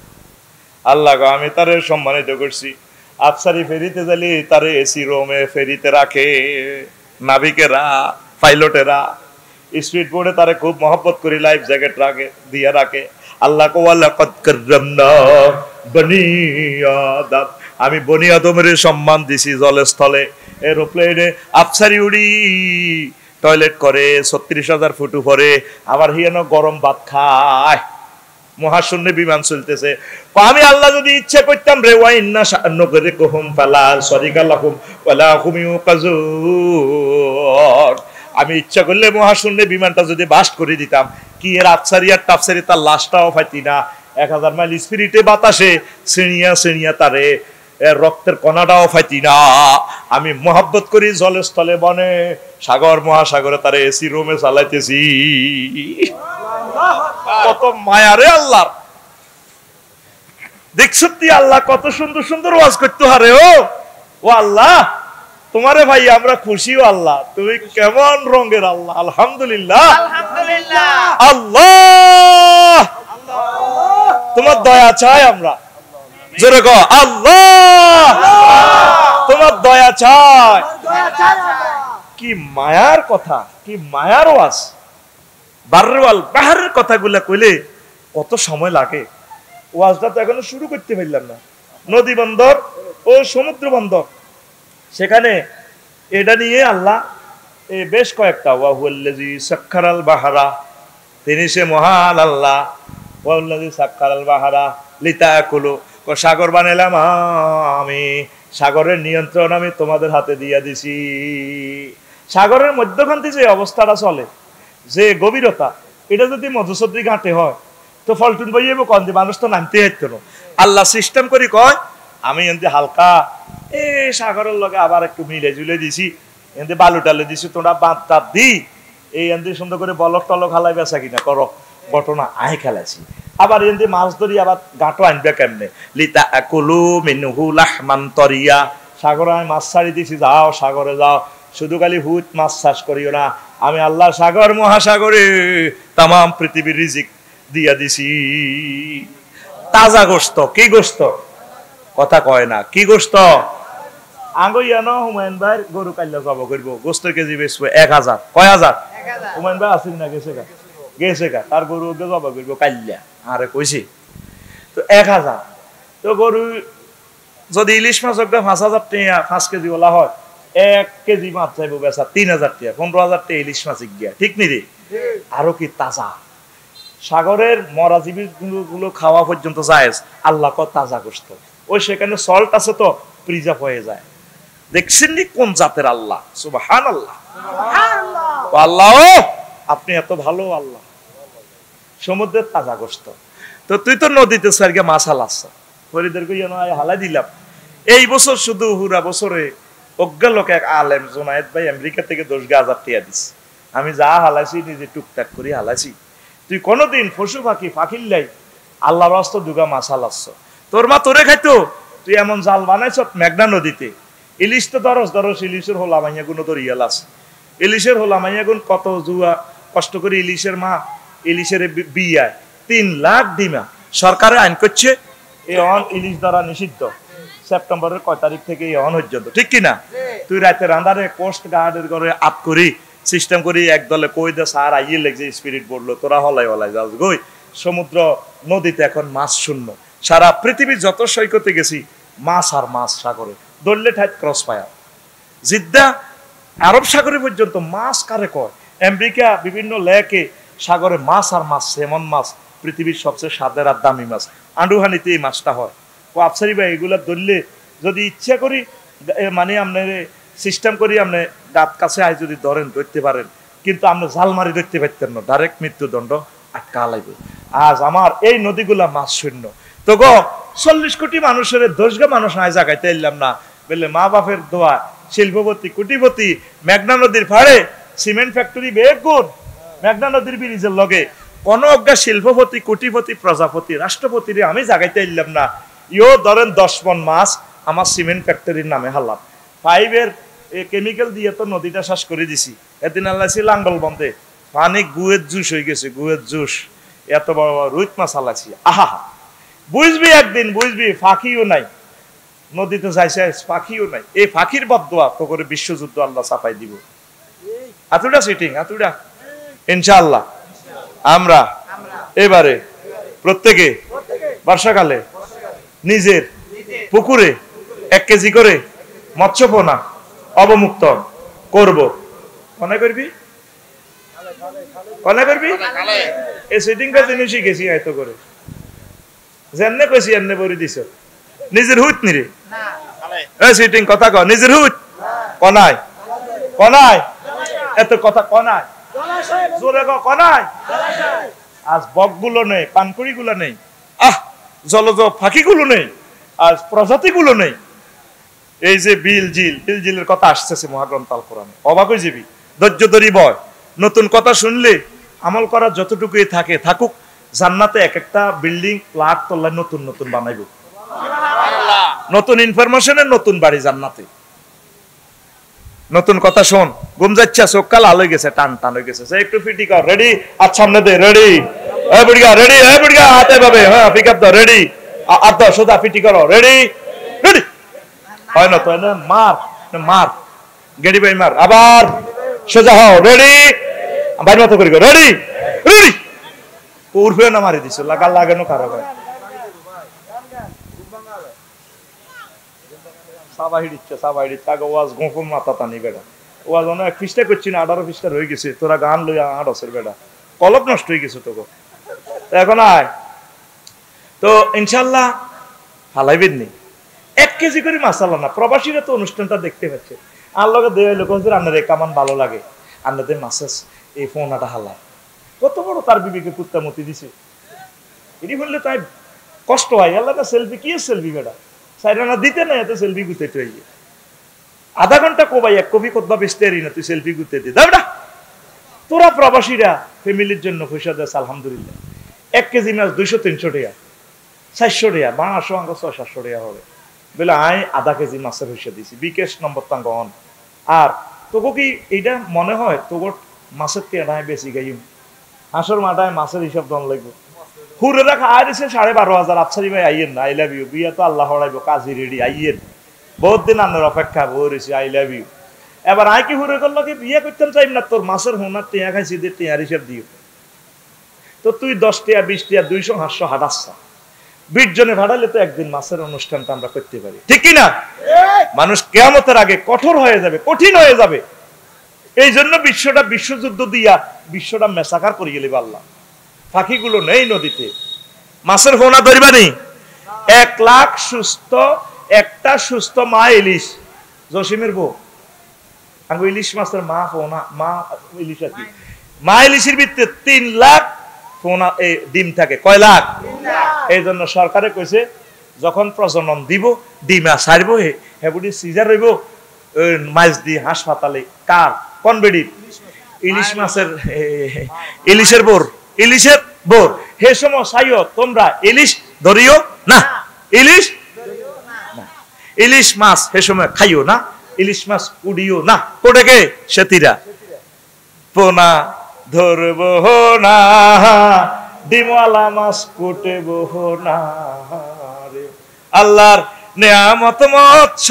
আল্লাহ গো আমি তারে সম্মানিত করছি। আফসারি ফেরিতে গেলে তারে এসি রুমে ফেরিতে রাখে নাবিকেরা পাইলটেরা, স্পিড বোর্ডে তারে খুব মহব্বত করি, লাইফ জ্যাকেট রাখে দিয়ে রাখে। আল্লাহ কো ওয়ালাকাদ কাররামনা বনি আদম, আমি বনি আদমের সম্মান দিছি জলে স্থলে এরোপ্লেনে আফসারি উড়ি টয়লেট করে ৩৬,০০০ ফুট উপরে, আবার হিয়ানো গরম ভাত খায়, মহাশূন্যে বিমান চলতেছে। আমি আল্লাহ যদি ইচ্ছা করতাম রে ওয়াইন্না শানুকুম ফালা সরিকা লাকুম ওয়ালা হুম ইউকাজুন, আমি ইচ্ছা করলে মহাশূন্যে বিমানটা যদি বাস্ট করে দিতাম, কি এর আফসারি আর টাফসারি তার লাশটাও পাইতি না। ১০০০ মাইল স্পিরিটে বাতাসে ছিনিয়া ছিনিয়া তারে রক্তের কণাটাও পাইতি না। আমি মহব্বত করি জলে স্থলে বনে সাগর মহাসাগরে তারে এসি রুমে চালাইতেছি। কত মায়া রে আল্লাহ, দেখছ তুই আল্লাহ কত সুন্দর সুন্দর ওয়াজ করতে হারে ও আল্লাহ তোমারে ভাই আমরা খুশিও আল্লাহ, তুমি কেমন রঙের আল্লাহ। আলহামদুলিল্লাহ, আল্লাহ তোমার দয়া চাই আমরা। জোরে কও আল্লাহ, তোমার দয়া চাই। কি মায়ার কথা, কি মায়ার ওয়াজ। বারওয়াল বাহারের কথাগুলা কইলে কত সময় লাগে। ওয়াজটা তো এখনো শুরু করতে পারলাম না। নদী বন্দর ও সমুদ্র বন্দর, সেখানে এটা নিয়ে আল্লাহ বেশ কয়েকটা, ওয়াহুয়াল্লাযী সাক্খারাল বাহারা, তিনি সে মহান আল্লাহ। ওয়াহুয়াল্লাযী সাক্খারাল বাহারা লিতাকুলু, সাগর বানাইলাম আমি, সাগরের নিয়ন্ত্রণ আমি তোমাদের হাতে দিয়া দিছি। সাগরের মধ্যখান্তি যে অবস্থাটা চলে, যে গভীরতা, এটা যদি মধুসদ্রি ঘাটে হয় তো ফলটুন বইয়ে কন দিয়ে মানুষ তো নামতে হইতো না। আল্লাহ সিস্টেম করি কয় আমি এমনি হালকা এই সাগরের লগে আবার একটু মিলে ঝুলে দিছি, এমনি বালু টালু দিছি, তোমরা বাঁধ টাত দি এই এমনি সুন্দর করে বলক টলক হালাই বেচা কিনা করো, ঘটনা আয় খেলাইছি। আবার এমনি মাছ ধরি আবার গাঁটো আনবে কেমনে, লিতা কুলু মিনহু লাহমান তরিয়া, সাগরে আমি মাছ ছাড়ি দিছি, যাও সাগরে যাও, শুধু খালি হুট মাছ চাষ করিও না, আমি আল্লাহ সাগর মহাসাগরে তাম পৃথিবীর রিজিক দিয়া দিছি। তাজা গোস্ত, কি গোস্ত কথা কয় না, কি গোস্ত। আঙ্গইয়ানো হুমায়ুন ভাই গরু কাল্লা জব করব, গোস্তের কেজি বেচবো 1000। কয় হাজার? হুমায়ুন ভাই আসেন না, গেছে গা, গেছে গা, তার গরু জব করবো কাল্লা। আরে কইছি তো 1000। তো গরু যদি ইলিশ মাছ 5000 টাকা 5 কেজি ওলা হয়, 1 কেজি মাছ চাইবো বেচা 3000 টাকা, 15000 টাকা ইলিশ মাছ গিয়া, ঠিক নি রে? আরো কি তাজা। সাগরের মরা জীবী গুলো খাওয়া পর্যন্ত জায়েজ, আল্লাহ কয় তাজা গোস্ত। ওই সেখানে সল্ট আছে তো প্রিজার্ভ হয়ে যায়। দেখছেন নি কোন জাতের আল্লাহ, সুবহানাল্লাহ। আল্লাহ আপনি এত ভালো আল্লাহ। সমুদ্রের তাজা গোস্ত। তো তুই তো নদীতে সারগে মাছ হালাচ্ছ, ফরিদের কই হালাই দিলাম। এই বছর শুধু হুরা বছরে অজ্ঞা লোক এক আলেম জোনায়েদ ভাই আমেরিকা থেকে 10,000 টাকা দিছে। আমি যা হালাইছি নিজে টুকটাক করে হালাইছি। তুই কোনদিন পশু পাখি ফাঁকির লাই আল্লাহর রাস্তা দুগা মাছ হালাচ্ছ, তোর মা তোরে খাইতো। তুই এমন জাল বানাইছ মেঘনা নদীতে, ইলিশ তো দরস ইলিশের হোলা মাইয়া গুণ তোর ইয়ালাস, ইলিশের হোলা মাইয়া গুণ কত জুয়া কষ্ট করে ইলিশের মা ইলিশের বিয়ায় 3 লাখ ডিমা সরকারে আইন করছে এই অন ইলিশ দ্বারা নিষিদ্ধ। সেপ্টেম্বরের কয় তারিখ থেকে এই অন পর্যন্ত, ঠিক কিনা? তুই রাতে রান্দারে কোস্ট গার্ডের ঘরে আপ করি সিস্টেম করি একদলে কই দে সার আইয়ে লেগছে স্পিরিট বললো, তোরা হলাই যাস গই। সমুদ্র নদীতে এখন মাছ শূন্য। সারা পৃথিবী যত সৈকতে গেছি মাছ আর মাছ সাগরে, দললে ঠাইত ক্রস ফায়ার। জিদ্দা আরব সাগরে পর্যন্ত মাছ কারে কয়। আমেরিকা বিভিন্ন লেকে সাগরে মাছ আর মাছ, সেমন মাছ পৃথিবীর সবচেয়ে স্বাদের আর দামি মাছ। আন্ডুহানিতে এই মাছটা হয়। ও আফসারি ভাই এগুলা ধরলে যদি ইচ্ছা করি মানে আপনার সিস্টেম করি, আপনি দাঁত কাছে আয় যদি ধরেন ধরতে পারেন, কিন্তু আপনি জাল মারি ধরতে পারতেন না, ডাইরেক্ট মৃত্যুদণ্ড আটকা লাগবে। আজ আমার এই নদীগুলা মাছ শূন্য। তো গো 40 কোটি মানুষের 10 মানুষ নাই জায়গায় এলাম না বলে মা বাপের দোয়া শিল্পপতি কোটিপতি মেঘনা নদীর পাড়ে সিমেন্ট ফ্যাক্টরি বেগুন মেঘনা নদীর ব্রিজের লগে কোন অজ্ঞা শিল্পপতি কোটিপতি প্রজাপতি রাষ্ট্রপতিরে আমি জাগাইতে এলাম না। ইও ধরেন 10 মন মাছ আমার সিমেন্ট ফ্যাক্টরির নামে হালাম। 5 কেমিক্যাল দিয়ে তো নদীটা শ্বাস করে দিছি। এদিন আল্লাহ লাঙ্গল বন্ধে পানি গুয়ের জুস হয়ে গেছে, গুয়ের জুস। এত বড় বড় রুইত মাছ হালাইছি। আহা বুঝবি একদিন, বুঝবি ফাঁকিও নাই নদীতে যাইছে, ফাঁকিও নাই। এই ফাঁকির বদদোয়া তো করে বিশ্বযুদ্ধ আল্লাহ চাপাই দিব। হাতুড়া সিটিং হাতুড়া ইনশাআল্লাহ আমরা এবারে প্রত্যেকে বর্ষাকালে নিজের পুকুরে 1 কেজি করে মৎস্যপোনা অবমুক্ত করব। মনে করবি মনে করবি এই সিটিংটা জিনিসই গেছি এত করে যেমনে কইছি এমনে বরি দিছ নিজের হুত নিরে এই সিটিং কথা ক নিজের হুত কনাই কনাই এত কথা কনাই জোরে ক কনাই। আজ বকগুলো নেই, পানকুড়িগুলো নেই, জলজ ফাঁকিগুলো নেই, আজ প্রজাতিগুলো নেই। এই যে বিল জিলের কথা আসতেছে মহাগ্রন্থ আল কোরআনে, অবাক হয়ে যাবি। ধৈর্য ধরি বয়, নতুন কথা শুনলে আমল করা যতটুকুই থাকে থাকুক। জান্নাতে এক একটা বিল্ডিং ফ্ল্যাট তলায় নতুন নতুন বানাইব, নতুন ইনফরমেশনের নতুন বাড়ি জান্নাতে। নতুন কথা শোন, ঘুম যাচ্ছে, চোখ কাল আলো গেছে, টান টান হয়ে গেছে, একটু ফিটি কর, রেডি, আর সামনে দে, রেডি, এই বুড়িয়া রেডি, এই বুড়িয়া হাতে পাবে, হ্যাঁ পিক আপ দাও, রেডি, আর দাও সোজা ফিটি করো, রেডি রেডি, হয় না তো, মার মার, গেডি ভাই মার, আবার সোজা হও, রেডি, বাইর মতো করি, রেডি রেডি, উর্ফে না মারি দিছো, লাগা লাগানো কারো ভাই সাবাই দিচ্ছে, সাবাই দিচ্ছে, আগে ওয়াজ গোপন মাথা টানি বেড়া, ওয়াজ অনেক পৃষ্ঠা করছি না, 18 পৃষ্ঠা রয়ে গেছে, তোরা গান লইয়া আড়সের বেড়া, কলপ নষ্ট হয়ে গেছে তোকে, এখন আয় তো ইনশাল্লাহ হালাইবেন নি, 1 কেজি করে মাসালা না, প্রবাসীরা তো অনুষ্ঠানটা দেখতে পাচ্ছে, আর লগে দেওয়া লোক হচ্ছে রান্নার কামান ভালো লাগে, আন্নাদের মাসাজ এই ফোনাটা হালা, কত বড় তার বিবেকে কুত্তামতি দিছে, এটি বললে তাই কষ্ট হয়, আল্লাহ সেলফি কি সেলফি বেড়া, সাইরানা দিতে না এত সেলফি গুতে তুই, আধা ঘন্টা কোবাই এক কবি কোথবা বেচতে না, তুই সেলফি গুতে দি দাও, তোরা প্রবাসীরা ফ্যামিলির জন্য পয়সা দেয় আলহামদুলিল্লাহ, 1 কেজি মাছ 200-300 টাকা, 400 টাকা, বাংলাদেশ অঙ্ক 600-700 টাকা হবে, বলে আয় আধা কেজি মাছের পয়সা দিছি, বিকেশ নম্বর তাঙ্গ অন, আর তোকে কি এইটা মনে হয় তোর মাছের তেনায় বেশি গাইম, হাঁসর মাথায় মাছের হিসাব দন লাগবে, হুরে রাখা আয় দিছে 12,500, আফসারি ভাই আইয়েন না, আই লাভ ইউ, বিয়া তো আল্লাহ হড়াইব, কাজী রেডি আইয়েন, বহুত দিন আন্নার অপেক্ষা বলেছি, আই লাভ ইউ, এবার আয় কি হুরে করলো কি বিয়ে করতাম চাই না, তোর মাছের হোনার টিয়া খাইছি, টিয়ার হিসাব দিও, তো তুই 10 টাকা 20 টাকা 200 500 হাঁটাচ্ছা, 20 জনে ভাড়ালে তো একদিন মাছের অনুষ্ঠানটা আমরা করতে পারি, ঠিক কিনা? মানুষ কিয়ামতের আগে কঠোর হয়ে যাবে, কঠিন হয়ে যাবে, এই জন্য বিশ্বটা বিশ্বযুদ্ধ দিয়া বিশ্বটা মেসাকার করে গেলে আল্লাহ, পাখিগুলো নেই নদীতে, মাছের ফোনা ধরবানি, 1 লাখ সুস্থ, একটা সুস্থ মা ইলিশ, জসিমের বউ আঙ্গু ইলিশ মাছের মা ফোনা, মা ইলিশ আর কি, মা ইলিশের ভিতরে 3 লাখ ফোনা এই ডিম থাকে, কয় লাখ? এই জন্য সরকারে কইছে যখন প্রজনন দিব ডিমা ছাড়বো, হেবুডি সিজার হইব, মাছ দিয়ে হাসপাতালে, কার কোন বেডি, ইলিশ মাছের, ইলিশের বোর, ইলিশের বোর, হে সময় চাইও তোমরা ইলিশ ধরিও না, ইলিশ না, ইলিশ মাছ হে সময় খাইও না, ইলিশ মাছ উড়িও না, কোটেকে সেতিরা, পোনা ধরবো না, ডিমওয়ালা মাছ কুটবো না রে, আল্লাহর নেয়ামত মৎস্য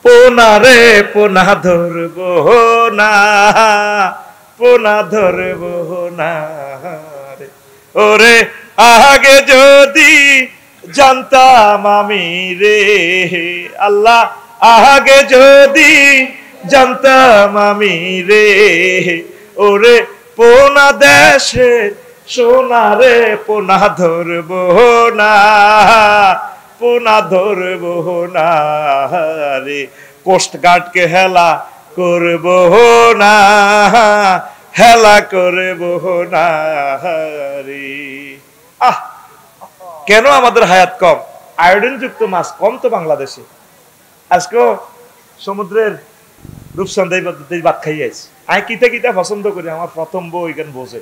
পোনা রে, পোনা ধরবো না, পোনা ধরবো না রে, ওরে আগে যদি জানতাম আমি রে, আল্লাহ আগে যদি জানতাম আমি রে, ওরে পোনা দেশে সোনা রে, পোনা ধরবো না, পোনা ধরবো না রে, কোস্ট গার্ডকে হেলা করবো না, হেলা করবো না রে, আহ কেন আমাদের হায়াত কম, আয়োডিন যুক্ত মাছ কম তো বাংলাদেশে, আজকে সমুদ্রের রূপসন্ধাই ভাত খাই আইছি, আমি কিতা কিতা পছন্দ করি, আমার প্রথম বউ এখানে বসে,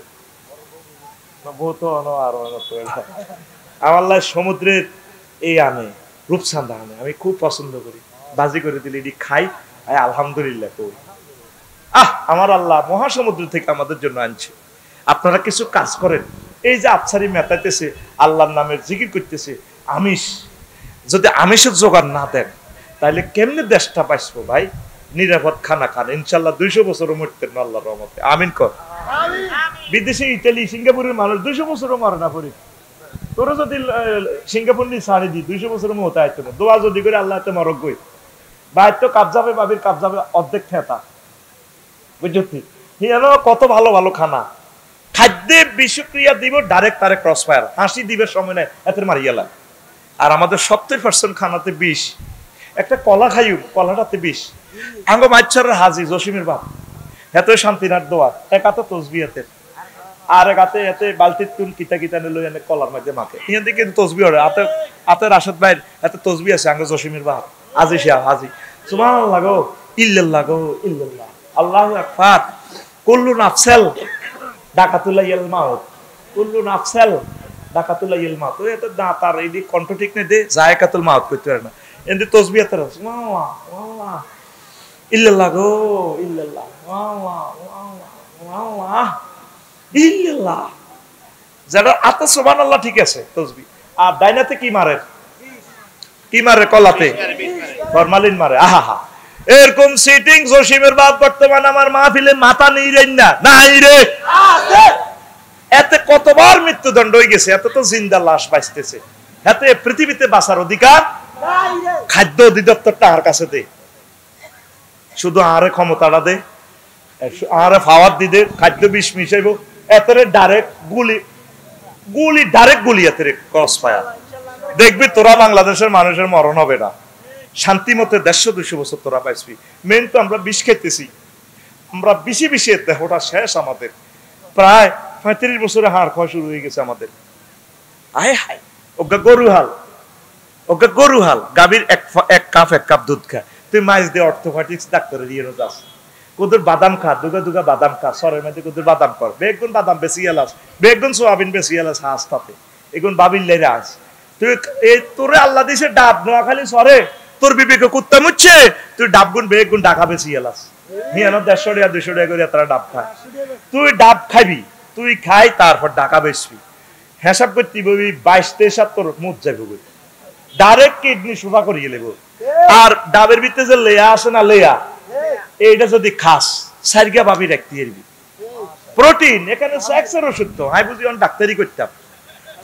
বউ তো আমার লাই সমুদ্রের এই আনে, রূপসান্দা আনে, আমি খুব পছন্দ করি, বাজি করে দিলে এটি খাই, আলহামদুলিল্লাহ কই, আমার আল্লাহ মহাসমুদ্র থেকে আমাদের জন্য আনছে, আপনারা কিছু কাজ করেন, এই যে আফসারি মেটাইতেছে, আল্লাহর নামের জিকির করতেছে, আমিষ, যদি আমিষের জোগাড় না দেন তাহলে কেমনে দেশটা পাইছো ভাই, নিরাপদ খানা খান, ইনশাল্লাহ 200 বছরও মরতেন না আল্লাহর রহমতে, আমিন কর। বিদেশে ইতালি সিঙ্গাপুরের মানুষ 200 বছরও মরে না পড়ি, তোরা যদি সিঙ্গাপুর নিয়ে ছাড়ি দি 200 বছরের মতো আইতো না, দোয়া যদি করে আল্লাহ তো মরক গই, বাইর তো কাবজাবে বাবির কাবজাবে অর্ধেক ঠেতা, বুঝছি হিয়ানো কত ভালো ভালো খানা, খাদ্যে বিষক্রিয়া দিব, ডাইরেক্ট তারে ক্রস ফায়ার, হাসি দিবে সময় নেই এত মারিয়ালা, আর আমাদের 70% খানাতে বিষ, একটা কলা খাইও কলাটাতে বিষ, আঙ্গ মাইচারের হাজি জসিমের বাপ, এত শান্তিনাথ দোয়া, এক হাতে তসবি হাতে, আর এক হাতে এতে বালতির তুন কিতা কিতা নিল এনে কলার মধ্যে মাখে, ইয়ান দিকে তসবি হরে, হাতে হাতে রাশেদ ভাইয়ের এত তসবি আছে, আঙ্গ জসিমের বাপ হাজি শাহ হাজি, সুবহানাল্লাহ গো, ইল্লাল্লাহ গো, ইল্লাল্লাহ, আল্লাহু আকবার, কুল্লু নাফসাল ডাকাতুল্লাহ ইল মাউত, কুল্লু নাফসাল ডাকাতুল্লাহ ইল মাউত, এত দাঁত আর এই কণ্ঠ ঠিক নেই দে জায়কাতুল মাউত করতে পারে না, এন্ড তসবিহ তার সুবহানাল্লাহ, সুবহানাল্লাহ, ইল্লাল্লাহ গো ইল্লাল্লাহ, আল্লাহ আল্লাহ ইল্লাল্লাহ। যারা আতা সুবহানাল্লাহ ঠিক আছে তাসবিহ, আর ডাইনাতে কি মারে? কি মারে? কলাতে ফরমালিন মারে। আহা, এরকম সিটিং জসিমের বাপ বর্তমান আমার মাহফিলে মাথা নেই রে না, নাই রে আছে। এতে কতবার মৃত্যুদণ্ড হয়ে গেছে, এত তো জিন্দা লাশ বাঁচতেছে, এতে পৃথিবীতে বাঁচার অধিকার নাই রে। খাদ্য অধিদপ্তরটা আর কাছে দে, শুধু আরে ক্ষমতাটা দে, আরে ফাওয়ার দি দে, খাদ্য বিষ মিশাইব, এতরে ডাইরেক্ট গুলি গুলি ডাইরেক্ট গুলি এতরে ক্রস ফায়ার। দেখবি তোরা বাংলাদেশের মানুষের মরণ হবে না, শান্তি মতে 150-200 বছর তোরা পাইছি। মেন তো আমরা বিষ খেতেছি, আমরা বেশি বেশি দেহটা শেষ, আমাদের প্রায় 35 বছরে হাড় খাওয়া শুরু হয়ে গেছে আমাদের। আয় হায়, ওগা গরু হাল, ওগা গরু হাল। গাভীর এক কাপ দুধ খা, তুই মাইজ দিয়ে অর্থোপেডিক্স ডাক্তারের ইয়ে যাস, কোদের বাদাম খা, দুগা দুগা বাদাম খা, সরের মধ্যে কোদের বাদাম কর, বেগুন বাদাম বেশি এলাস, বেগুন সোয়াবিন বেশি এলাস, হাঁস তাতে এগুন বাবিল লেরে আস। তুই তোরে আল্লাহ দিছে ডাব, নোয়াখালী সরে তোর বিবেকে কুত্তা মুচ্ছে, তুই ডাবগুন বেগুন ডাকা বেশি এলাস, হিয়ানো 150 টাকা 200 টাকা করে তারা ডাব খায়। তুই ডাব খাবি, তুই খাই, তারপর ডাকা বেচবি, হিসাব করতে বলবি 22-23 তোর মুখ যাবে, ডাইরেক্ট কিডনি সোফা করিয়ে লেব। আর ডাবের ভিতরে যে লেয়া আছে না, লেয়া এইটা যদি খাস সারিগা ভাবি রাখতে পারবি, প্রোটিন এখানে সেক্সের ওষুধ তো হাই বুঝি ডাক্তারি করতাম।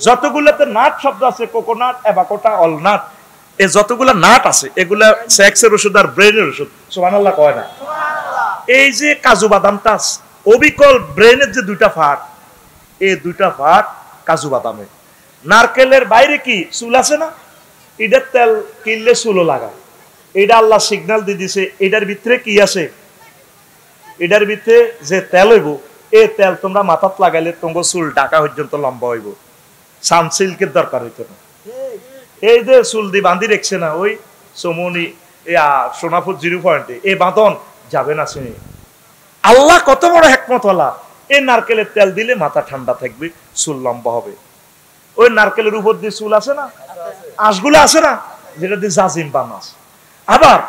যতগুলোতে নাট শব্দ আছে, কোকোনাট, অ্যাভাকোটা, অলনাট, এই যতগুলা নাট আছে এগুলা সেক্সের ওষুধ আর ব্রেনের ওষুধ। সুবহানাল্লাহ কয় না? এই যে কাজু বাদামটা অবিকল ব্রেনের যে দুইটা ফাট, এই দুইটা ফাট কাজু বাদামে। নারকেলের বাইরে কি চুল আছে না, এটার তেল কিনলে চুলও লাগায়, এটা আল্লাহ সিগন্যাল দিয়ে দিছে। এটার ভিতরে কি আছে? এটার ভিতরে যে তেল হইব, এই তেল তোমরা মাথাত লাগাইলে তোমার চুল ঢাকা পর্যন্ত লম্বা হইব, সানসিল্কের দরকার হইতো না। এই যে চুল দিয়ে বাঁধি রেখছে না ওই সমনি সোনাপুর 0 পয়েন্টে, এই বাঁধন যাবে না শুনি। আল্লাহ কত বড় হিকমতওয়ালা, এই নারকেলের তেল দিলে মাথা ঠান্ডা থাকবে, চুল লম্বা হবে। ওই নারকেলের উপর দিয়ে চুল আছে না, আঁশগুলো আছে না, যেটা দিয়ে জাজিম বানাস। আবার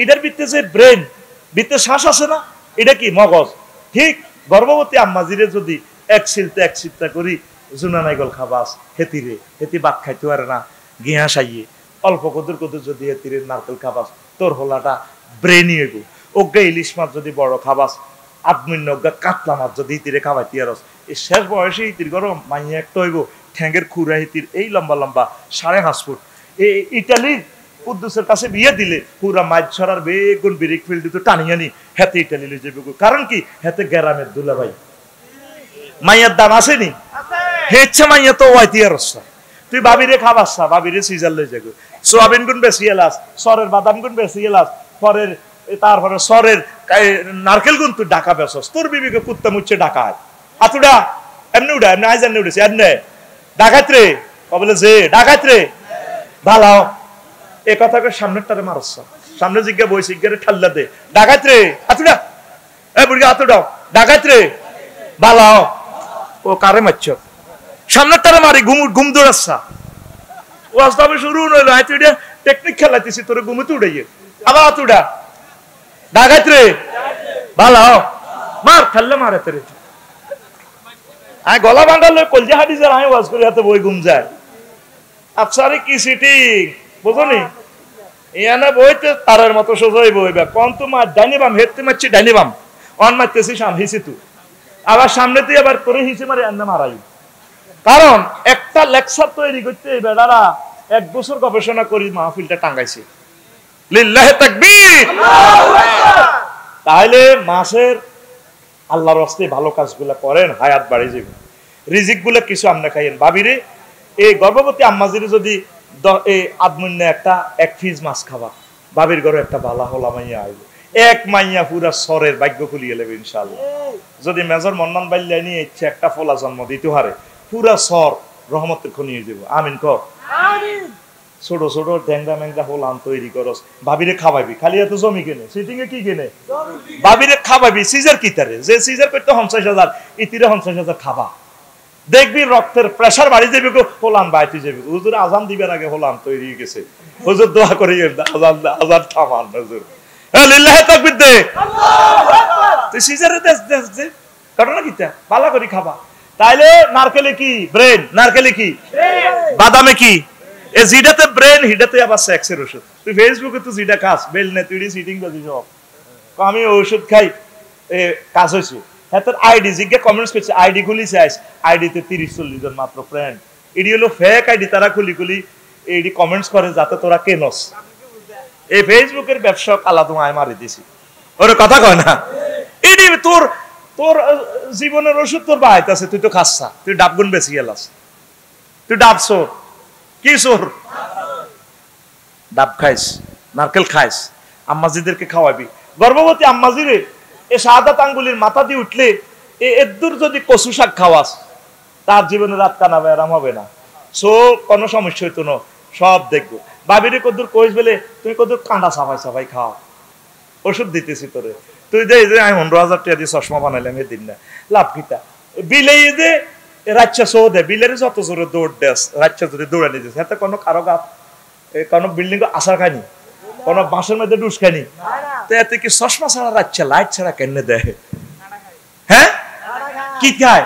এটার ভিতরে যে ব্রেন, ভিতরে শ্বাস আছে না, এটা কি মগজ। ঠিক গর্ভবতী আম্মাজিরে যদি এক সিলটা করি জুনানাইগল খাবাস, হেতিরে হেতি বাদ খাইতে পারে না, গিয়া সাইয়ে অল্প কদুর কদুর যদি হেতিরে নারকেল খাবাস, তোর হোলাটা ব্রেনই হইব। অজ্ঞা ইলিশ মাছ যদি বড় খাবাস, আদমিন্য অজ্ঞা কাতলা মাছ যদি হিতিরে খাওয়াইতে আরস, এই শেষ বয়সে হিতির গরম মাইয়া একটা হইব, ঠ্যাঙ্গের খুরা হিতির এই লম্বা লম্বা 5.5 ফুট। এই ইটালির কুদ্দুসের কাছে বিয়ে দিলে পুরা মাছ ছড়ার বেগুন বিরিক ফিল্ড তো টানিয়ে নি, হেতে ইটালি লই যাবে। কারণ কি? হেতে গ্রামের দুলা ভাই, মাইয়ার দাম আসেনি, হেচ্ছে মাইয়া তো ওয়াইতি আরসা। তুই বাবিরে খাবাসা, বাবিরে সিজার লই যাবে, সোয়াবিন গুণ বেশি এলাস, সরের বাদাম গুণ বেশি এলাস, পরের তারপরে সরের নারকেল গুণ তুই ডাকা বেসস, তোর বিবিকে কুত্তা মুচ্ছে ডাকায়। আতুডা এমনি উড়া, এমনি আইজ এমনি উড়েছে, এমনি ডাকাত রে, কবলে যে ডাকাত রে ভালো। এ কথাকে সামনেরটারে মারছ, সামনে জিজ্ঞা বই জিজ্ঞারে ঠাল্লা দে, ডাকাত রে আতুডা, এ বুড়ি আতুডা ডাকাত রে ভালো। ও কারে মারছ? সামনেরটারে মারি, ঘুম দৌড়াচ্ছা। ও আস্তে হবে শুরু নইলো, হয়তো এটা টেকনিক খেলাইতেছি, তোরে ঘুমে উড়াইয়ে আবার আতুডা ডাকাত রে ভালো মার, ঠাল্লা মারে তোরে। আমি গলা বাঙ্গাল কলজা হাঁটি যায়, আমি ওয়াজ করি হাতে বই ঘুম যায়। আফসারে কি সিটিং বুঝনি, ইয়ানা বইতে তারের মতো সোজাই বইবা, কোন তো মার ডাইনে বাম, হেতে মারছি ডাইনে বাম, অন মারতেছি সামনে হিসি তু, আবার সামনে তুই আবার তোরে হিসি মারি আন্না মারাই। কারণ একটা লেকচার তৈরি করতে এই বেড়ারা 1 বছর গবেষণা করি মাহফিলটা টাঙ্গাইছে। লিল্লাহি তাকবীর। তাহলে মাসের আল্লাহর রাস্তে ভালো কাজগুলো করেন, হায়াত বাড়ি যাবে, রিজিক গুলো কিছু আমনে খাইয়েন। ভাবিরে এই গর্ভবতী আম্মাজিরে যদি এই আদমন্য একটা 1 পিস মাছ খাবা, ভাবির ঘরে একটা বালা হলা মাইয়া আইব, এক মাইয়া পুরা সরের ভাগ্য খুলিয়ে নেবে ইনশাআল্লাহ। যদি মেজর মন্নান বাইল্লাই নিয়ে ইচ্ছে একটা ফলা জন্ম দিতে হারে, পুরা সর রহমতের খনি হয়ে যাব। আমিন কর। ছোট ছোট ড্যাংরা ম্যাংরা হোলান তৈরি করস, ভাবিরে খাওয়াবি, খালি এত জমি কেনে, সিটিং এ কি কেনে, ভাবিরে খাওয়াবি। সিজার কিতারে যে সিজার করতে 50,000, ইতিরে 50,000 খাবা, দেখবি রক্তের প্রেসার বাড়ি যাবে, হোলান বাইতে যাবে। হুজুর আজান দিবেন আগে হোলান তৈরি হয়ে গেছে, হুজুর দোয়া করি আজান থামান হুজুর। লিল্লাহি তাকবীর দে, তুই সিজারে দেশ দেশ দে, ঘটনা কিটা ভালো করে খাবা। তাইলে নারকেলে কি ব্রেন, নারকেলে কি বাদামে কি, এ জিডাতে ব্রেন, হিডাতে আবার সেক্সের ওষুধ। তুই ফেসবুকে তো জিডা খাস, বেল নে তুই সিটিং বাজি সব, আমি ওষুধ খাই এ কাজ হয়েছে। হ্যাঁ তোর আইডি জিজ্ঞা কমেন্টস করছে, আইডি খুলি চাইস, আইডিতে 30-40 জন মাত্র ফ্রেন্ড, এডি হলো ফেক আইডি, তারা খুলি খুলি এডি কমেন্টস করে যাতে তোরা কেনস। এই ফেসবুকের ব্যবসা কালা তোমায় মারি দিছি, ওর কথা কয় না। এডি তোর তোর জীবনের ওষুধ তোর বাড়িতে আছে, তুই তো খাস না, তুই ডাবগুন বেশি গেলাস, তুই ডাব সোর, কি সোর ডাব খাইস, নারকেল খাইস, আম্মাজিদেরকে খাওয়াবি। গর্ভবতী আম্মাজিরে এ শাহাদাত আঙ্গুলির মাথা দিয়ে উঠলে এদুর যদি কচু শাক খাওয়াস, তার জীবনে রাত কানাবে, আরাম হবে না। সো কোনো সমস্যা হইতো না, সব দেখবো। বাবিরে কদ্দুর কইস বলে তুমি কদ্দুর কাঁটা সাফাই সাফাই খাও, ওষুধ দিতেছি তোরে, তুই দে যে আমি 15,000 টাকা দিয়ে চশমা বানাইলাম এদিন না, লাভ কিতা বিলে দে রাচ্চা সো দে, বিলের যত জোরে দৌড় দেস, রাচ্চা যদি দৌড়ে নিতেছে, হাতে কোনো কারো গাছ কোনো বিল্ডিং আসার খায়নি, কোনো বাঁশের মধ্যে ডুস খায়নি, তো এতে কি চশমা ছাড়া রাচ্চা লাইট ছাড়া কেন দেয়? হ্যাঁ কি খায়?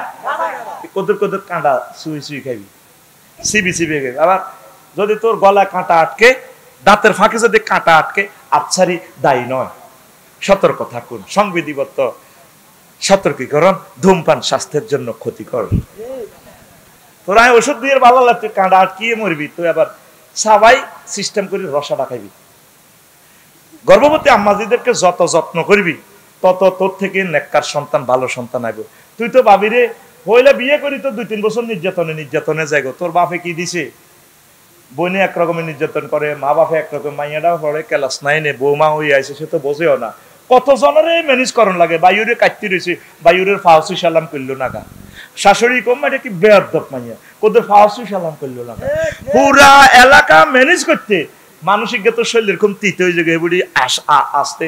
কদর কদর কাঁটা সুই সুই খাবি, সিবি সিবি খাবি। আবার যদি তোর গলায় কাঁটা আটকে, দাঁতের ফাঁকে যদি কাঁটা আটকে, আচ্ছারি দায়ী নয়, সতর্ক থাকুন, সংবিধিবদ্ধ সতর্কীকরণ, ধূমপান স্বাস্থ্যের জন্য ক্ষতিকর। তোরা ওষুধ দিয়ে ভালো লাগছে, কাঁটা আটকিয়ে মরবি, তুই আবার সবাই সিস্টেম করে রসা ডাকাইবি। গর্ভবতী আম্মাজিদেরকে যত যত্ন করবি, তত তোর থেকে নেককার সন্তান, ভালো সন্তান আইব। তুই তো ভাবিরে হইলে বিয়ে করি তো 2-3 বছর নির্যাতনে নির্যাতনে যাইব, তোর বাপে কি দিছে? বোনে একরকমের নির্যাতন করে, মা বাপে একরকম, মাইয়াটাও পড়ে ক্লাস 9-এ, বৌমা হয়ে আছে, সে তো বোঝেও না। কত জনেরে ম্যানেজ করন লাগে, বায়ুরে কাটতে রয়েছে, বায়ুরের ফাউসি সালাম করলো না গা, শাশুড়ি কম এটা কি বেয়াদব মাইয়া, কোদের ফাউসি সালাম করলো না, পুরা এলাকা ম্যানেজ করতে মানসিক তো শরীর এরকম তিতে হয়ে যাবে, বুড়ি আসতে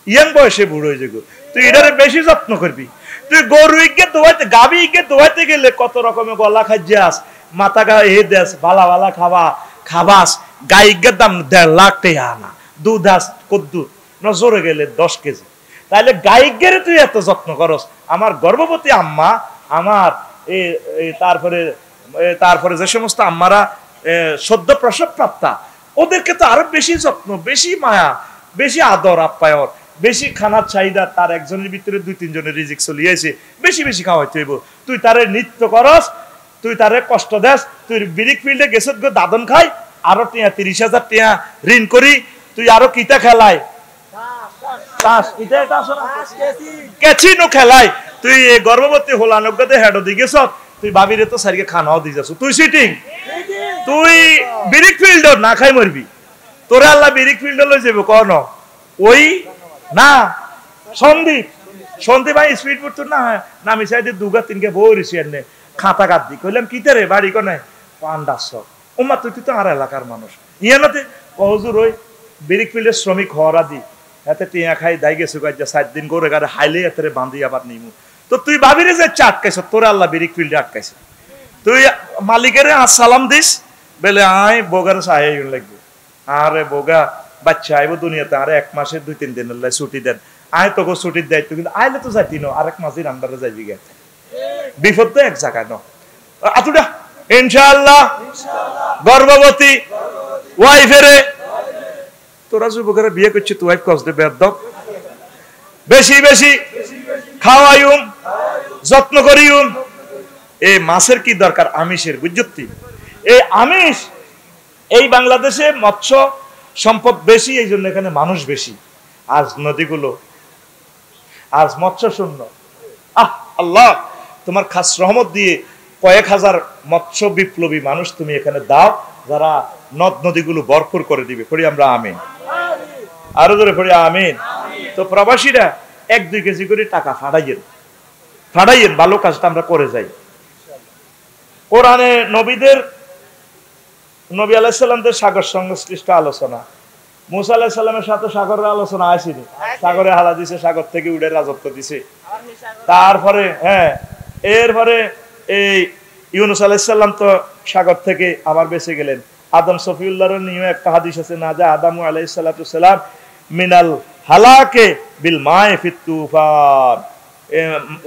ইয়াং বয়সে বুড়ো হয়ে যাবে। তুই এটারে বেশি যত্ন করবি। তুই গরু ইগে দোয়াইতে, গাবি ইগে দোয়াইতে গেলে কত রকমের গলা খাইয়াস, মাথা গা এ দেশ ভালা ভালা খাবাস, গাইগের দাম 1.5 লাখ টাকা আনা, দুধ আস কদ্দুর নজরে গেলে 10 কেজি। তাহলে গাইগের তুই এত যত্ন করস। আমার গর্ভবতী আম্মা, আমার তারপরে যে সমস্ত আম্মারা সদ্য প্রসব প্রাপ্তা, ওদেরকে তো আরো বেশি যত্ন, বেশি মায়া, বেশি আদর আপ্যায়ন, বেশি খানার চাহিদা। তার একজনের ভিতরে 2-3 জনের রিজিক চলিয়েছে, বেশি বেশি খাওয়াইতে হইব। তুই তারে নৃত্য করস, তুই তারে কষ্ট দেস, তুই বিরিক ফিল্ডে গেছত গো দাদন খাই, আরো 30,000 টাকা ঋণ করি, তুই আরো কিতা খেলাই কেচিনো খেলাই, তুই গর্ভবতী হলা নগদে হেডো দি গেছ, তুই ভাবিরে তো সারিকে খানাও দি যাস, তুই সিটিং, তুই বিরিক ফিল্ড না খাই মরবি। তোরে আল্লাহ বিরিক ফিল্ড লই যাবো কোন ওই না সন্দীপ ভাই স্পিড বোট তো না নামি সাইডে 2-3 বউ রিসি এনে খাতা কাট দি কইলাম কিতে রে বাড়ি কোনে পান্ডাস ওমা তুই তো আর এলাকার মানুষ ইয়ানাতে কহুজুর ওই বিরিক ফিল্ডের শ্রমিক হওয়ারা দি এতে টিয়া খাই দাই গেছে কয়েকটা 7 দিন করে গাড়ি হাইলে এতে বাঁধি আবার নিমু। তো তুই ভাবিরে যে আটকাইছ, তোরে আল্লাহ বিরিক ফিল্ডে আটকাইছে। তুই মালিকের সালাম দিস বেলে আয় বোগার সাহায্য লাগবে, আরে বোগা বাচ্চা আইব দুনিয়াতে, আরে 1 মাসে 2-3 দিন ছুটি দেন, আয় তোকে ছুটির দায়িত্ব, কিন্তু আইলে তো যাইতি ন, আরেক মাসের আন্ডারে যাইবি গে, বিপদ তো এক জায়গায় ন। আতুডা ইনশাআল্লাহ গর্ভবতী ওয়াইফেরে, তোরা যুবকের বিয়ে করছিস, তুই ওয়াইফ কস দে বেদব, বেশি বেশি খাওয়াইউম, যত্ন করিউম। এই মাছের কি দরকার, আমিষের, বুঝতি? এই আমিষ, এই বাংলাদেশে মৎস্য সম্পদ বেশি, এই জন্য এখানে মানুষ বেশি। আজ নদীগুলো আজ মৎস্য শূন্য। আল্লাহ তোমার খাস রহমত দিয়ে কয়েক হাজার মৎস্য বিপ্লবী মানুষ তুমি এখানে দাও, যারা নদ নদীগুলো ভরপুর করে দিবে। পড়ি আমরা আমিন, আরো ধরে পড়ি আমিন। তো প্রবাসীরা 1-2 কেজি করে টাকা ফাটাইয়েন, ভালো কাজটা আমরা করে যাই। কোরআনে নবী আলাইহিস সালামদের সাগর সংশ্লিষ্ট আলোচনা, মুসা আলাইহিস সালামের সাথে সাগরের আলোচনা আসেনি, সাগরে হালা দিছে, সাগর থেকে উড়ে রাজত্ব দিছে। তারপরে এরপরে এই ইউনুস আলাইহিস সালাম তো সাগর থেকে আবার বেঁচে গেলেন। আদম সফিউল্লাহর নিয়ে একটা হাদিস আছে, না যা আদামু আলাইহিস সালাতু সালাম মিনাল হালাকে বিল মায়ে ফিত তুফান,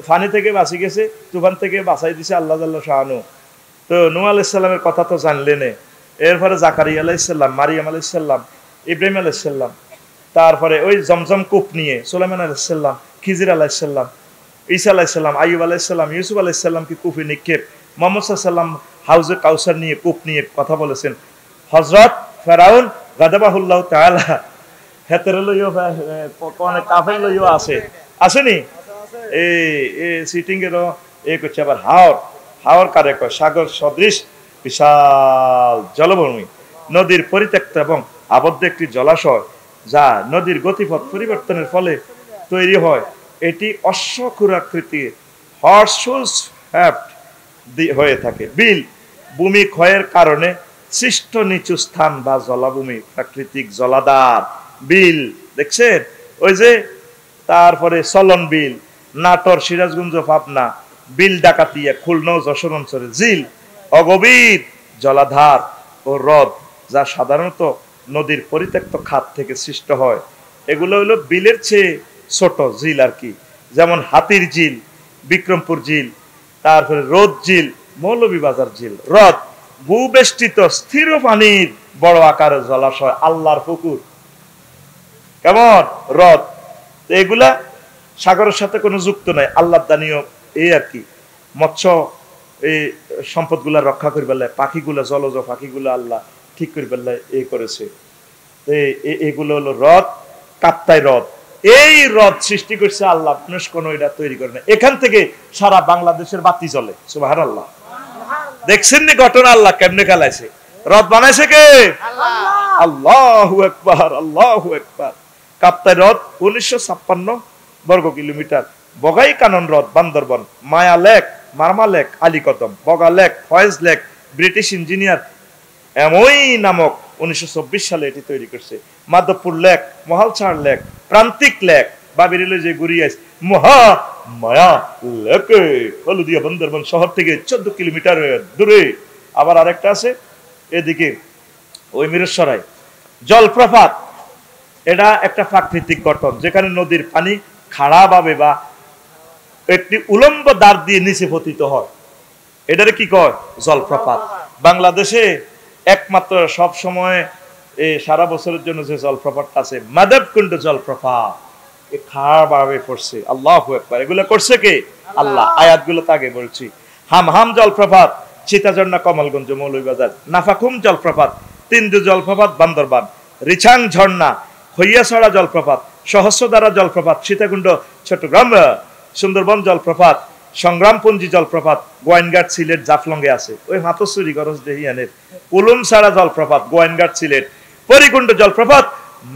ফানি থেকে বাঁচি গেছে, তুফান থেকে বাঁচাই দিছে আল্লাহ জাল্লা শাহানু। তো নূহ আলাইহিস সালামের কথা তো জানলেন। এরপরে জাকারিয়া আলাইহিস সালাম, মারিয়াম আলাইহিস সালাম, ইব্রাহিম আলাইহিস সালাম, তারপরে ওই জমজম কূপ নিয়ে সুলাইমান আলাইহিস সালাম, খিজির আলাইহিস সালাম, ঈসা আলাইহিস সালাম, আইয়ুব আলাইহিস সালাম, ইউসুফ আলাইহিস সালামকে কূপে নিক্ষেপ, মুহাম্মদ সাল্লাল্লাহু আলাইহি ওয়াসাল্লাম হাউজে কাউসার নিয়ে, কূপ নিয়ে কথা বলেছেন। হযরত ফেরাউন গাদাবাহুল্লাহু তাআলা হেতের লইও কোন কাফের লইও আছে, আসেনি? এই সিটিং এর এই করছে আবার হাওর কারে কয়, সাগর সদৃশ বিশাল জলভূমি, নদীর পরিত্যক্ত এবং আবদ্ধ একটি জলাশয়, যা নদীর গতিপথ পরিবর্তনের ফলে তৈরি হয়। এটি অশ্বক্ষুরাকৃতির হর্সশুস হ্যাপ্ট হয়ে থাকে। বিল ভূমি ক্ষয়ের কারণে সৃষ্ট নিচু স্থান বা জলাভূমি, প্রাকৃতিক জলাধার। বিল দেখছেন ওই যে, তারপরে চলন বিল, নাটোর, সিরাজগঞ্জ, পাবনা, বিল ডাকাতিয়া, খুলনা ও যশোর অঞ্চলে ঝিল অগভীর জলাধার ও হ্রদ, যা সাধারণত নদীর পরিত্যক্ত খাত থেকে সৃষ্ট হয়। এগুলো হলো বিলের চেয়ে ছোট ঝিল আর কি, যেমন হাতির ঝিল, বিক্রমপুর ঝিল, তারপরে রোদ ঝিল, মৌলভীবাজার ঝিল। হ্রদ ভূবেষ্টিত স্থির পানির বড় আকারের জলাশয়, আল্লাহর পুকুর। কেমন হ্রদ? এগুলা সাগরের সাথে কোনো যুক্ত নাই, আল্লাহর দানীয় এই আর কি। মৎস্য এই সম্পদগুলা রক্ষা করবে, পাখিগুলা, জলজ পাখিগুলা আল্লাহ ঠিক করবে এই করেছে। এগুলো হলো হ্রদ, কাপ্তাই হ্রদ। এই হ্রদ সৃষ্টি করছে আল্লাহ, মানুষ কোনো এটা তৈরি করে না। এখান থেকে সারা বাংলাদেশের বাতি জ্বলে। সুবহানাল্লাহ। দেখছেন নি ঘটনা আল্লাহ কেমনে খেলাইছে? হ্রদ বানাইছে কে? আল্লাহু আকবার, আল্লাহু আকবার। কাপ্তাই হ্রদ 1956 বর্গ কিলোমিটার। বগাই কানন হ্রদ Bandarban, Maya lake, Marma lake, Alikadam, Boga lake, Foy's lake, British engineer এমই নামক 1924 সালে এটি তৈরি করছে। Madhabpur lake, Mahalchhari lake, Prantik lake, বাবিরিলে যে গুরিয়াস মহা মায়া লেকে, হলদিয়া বান্দরবন শহর থেকে 14 কিলোমিটার দূরে। আবার আরেকটা আছে এদিকে ওই মিরসরাই জলপ্রপাত। এটা একটা প্রাকৃতিক গঠন, যেখানে নদীর পানি খাড়াভাবে বা একটি উলম্ব দ্বার দিয়ে নিচে পতিত হয়। এটারে কি কয়? জলপ্রপাত। বাংলাদেশে একমাত্র সব সময় সারা বছরের জন্য যে জলপ্রপাতটা আছে, মাধবকুণ্ড জলপ্রপাত, খাড়াভাবে পড়ছে। আল্লাহু আকবার। এগুলো করছে কে? আল্লাহ। আয়াতগুলো তো আগে বলছি। হামহাম জলপ্রপাত সীতাঝর্ণা কমলগঞ্জ মৌলভীবাজার, নাফাকুম জলপ্রপাত, তিন্দু জলপ্রপাত বান্দরবান, রিছাং ঝর্ণা, হইয়াছড়া জলপ্রপাত, সহস্রধারা জলপ্রপাত সীতাকুণ্ড চট্টগ্রাম, সুন্দরবন জলপ্রপাত, সংগ্রামপুঞ্জি জলপ্রপাত গোয়াইনঘাট সিলেট জাফলংয়ে আছে, ওই হাতসুরি গরজ দেহিয়ানের। কুলুমছড়া জলপ্রপাত গোয়াইনঘাট সিলেট, পরিকুণ্ড জলপ্রপাত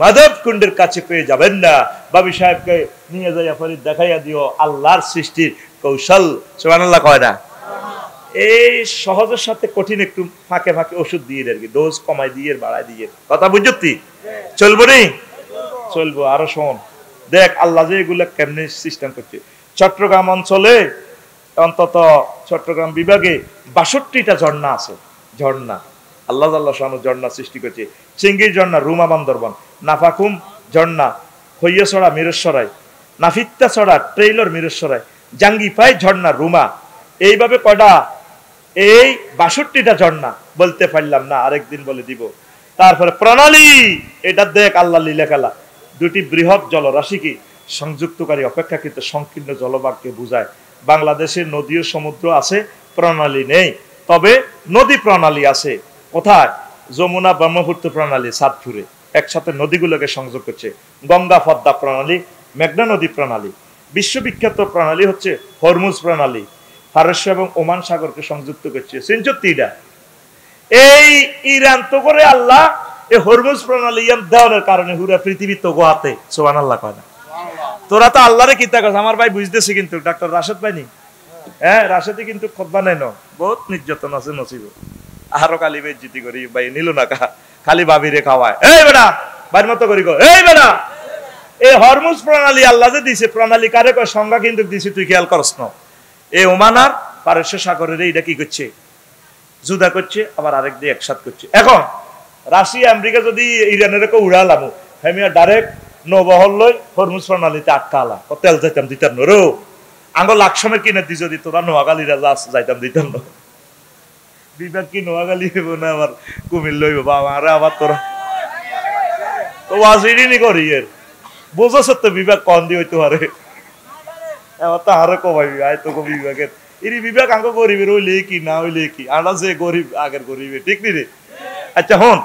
মাধবকুণ্ডের কাছে পেয়ে যাবেন না। বাবি সাহেবকে নিয়ে যাইয়া ফরিদ দেখাইয়া দিও আল্লাহর সৃষ্টির কৌশল। সুবহানাল্লাহ কয় না? এই সহজের সাথে কঠিন একটু ফাঁকে ফাঁকে ওষুধ দিয়ে আর কি, ডোজ কমাই দিয়ে বাড়াই দিয়ে। কথা বুঝতি? চলবো নি? চলবো। আরো শোন, দেখ আল্লাহ যে এগুলা কেমনে সিস্টেম করছে। চট্টগ্রাম অঞ্চলে অন্তত চট্টগ্রাম বিভাগে 62টা ঝর্ণা আছে। ঝর্ণা আল্লাহ ঝর্ণা সৃষ্টি করছে। চিঙ্গির ঝর্ণা রুমা বান্দরবন, নাফাকুম ঝর্ণা হইয়াছড়া মিরসরাই, নাফিত্তা ছড়া ট্রেইলর মিরসরাই, জাঙ্গিপাই ঝর্ণা রুমা। এইভাবে কয়টা? এই 62টা ঝর্ণা বলতে পারলাম না, আরেকদিন বলে দিব। তারপরে প্রণালী, এটা দেখ আল্লাহ লীলা খেলা। দুটি বৃহৎ জলরাশিকে সংযুক্তকারী অপেক্ষাকৃত সংকীর্ণ জলভাগকে বোঝায়। বাংলাদেশে নদী ও সমুদ্র আছে, প্রণালী নেই। তবে নদী প্রণালী আছে। কোথায়? যমুনা ব্রহ্মপুত্র প্রণালী সাতপুরে একসাথে নদীগুলোকে সংযোগ করছে। গঙ্গা পদ্মা প্রণালী, মেঘনা নদী প্রণালী। বিশ্ববিখ্যাত প্রণালী হচ্ছে হরমুজ প্রণালী, ফারস্য এবং ওমান সাগরকে সংযুক্ত করছে। সিনচত্তিটা এই ইরান তো করে আল্লাহ এই হরমুজ প্রণালী দেওয়ার কারণে পুরা পৃথিবী তো গোয়াতে। সুবহানাল্লাহ কয় না? তোরা তো আল্লাহরে কিতা কস? আমার ভাই বুঝতেছে কিন্তু ডাক্তার রাশেদ ভাই নি, হ্যাঁ রাশেদই কিন্তু খোদবা নেই ন, বহুত নির্যাতন আছে নসিব। আরো খালি বেজ্জিতি করি ভাই নিল না কা, খালি ভাবিরে খাওয়ায়। এই বেটা বাড়ির মতো করি গো, এই বেটা এই হরমুজ প্রণালী আল্লাহ যে দিছে, প্রণালী কারে কয় সংজ্ঞা কিন্তু দিছে, তুই খেয়াল করস না। এই ওমানার পারস্য সাগরের এইটা কি করছে? যুদা করছে, আবার আরেক দিয়ে একসাথ করছে। এখন রাশিয়া আমেরিকা যদি ইরানের উড়ালাম, হেমিয়া ডাইরেক্ট নৌবহর লই হরমুজ প্রণালীতে আটকালা তেল যাইতাম দিতাম না রো আঙ্গ লাকসমে কিনে দি যদি তোরা নোয়াখালীরা যাইতাম দিতাম না বিভাগ কি নোয়াখালী হইব না আবার কুমির লইব বাবা আবার তোরা তো ওয়াজিরিনি করি এর বোঝাছ তো বিভাগ কম দিয়ে হইতে পারে এবার তো আরো কমাইবি আয় তো বিভাগের এরি বিভাগ আঙ্গ গরিবের হইলে কি না হইলে কি আমরা যে গরিব আগের গরিবে ঠিক নি রে আচ্ছা হন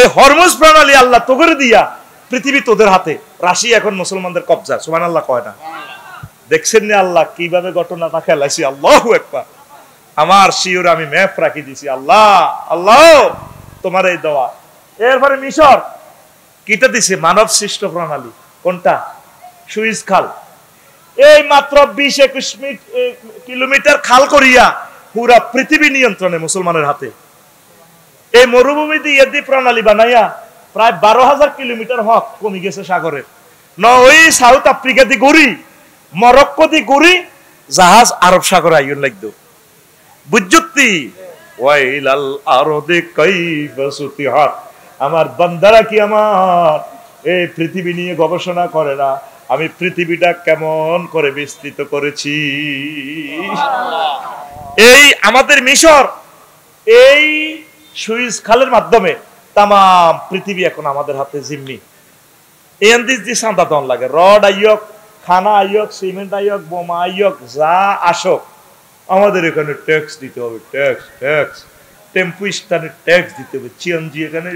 এই হরমুজ প্রণালী আল্লাহ তো করে দিয়া পৃথিবী তোদের হাতে রাশি এখন মুসলমানদের কবজা সুবহানাল্লাহ কয় না দেখছেন না আল্লাহ কিভাবে ঘটনাটা খেলাইছি আল্লাহু আকবার আমার শিওর আমি ম্যাপ রাখি দিছি আল্লাহ আল্লাহ তোমার এই দোয়া এরপরে মিশর কিটা দিছে মানব সৃষ্ট প্রণালী কোনটা সুইজ খাল এই মাত্র 20-21 কিলোমিটার খাল করিয়া পুরা পৃথিবী নিয়ন্ত্রণে মুসলমানের হাতে এই মরুভূমি দিয়ে প্রণালী বানাইয়া প্রায় 12,000 কিলোমিটার হক কমে গেছে সাগরের ন ওই সাউথ আফ্রিকা দি গড়ি মরক্কো দি গড়ি জাহাজ আরব সাগর আইন লাগতো বুঝুত্তি ওয়াইলাল আরদে কাইফা সুতিহাত আমার বান্দারা কি আমার এই পৃথিবী নিয়ে গবেষণা করে না আমি পৃথিবীটা কেমন করে বিস্তৃত করেছি এই আমাদের মিশর এই সুইজ খালের মাধ্যমে তাম পৃথিবী এখন আমাদের হাতে জিম্মি এন্দিস দি সান্দা দন লাগে রড আইয়ক খানা আইয়ক সিমেন্ট আইয়ক বোমা আইয়ক যা আসক আমাদের এখানে ট্যাক্স দিতে হবে ট্যাক্স টেম্পু স্ট্যান্ডে ট্যাক্স দিতে হবে সিএনজি এখানে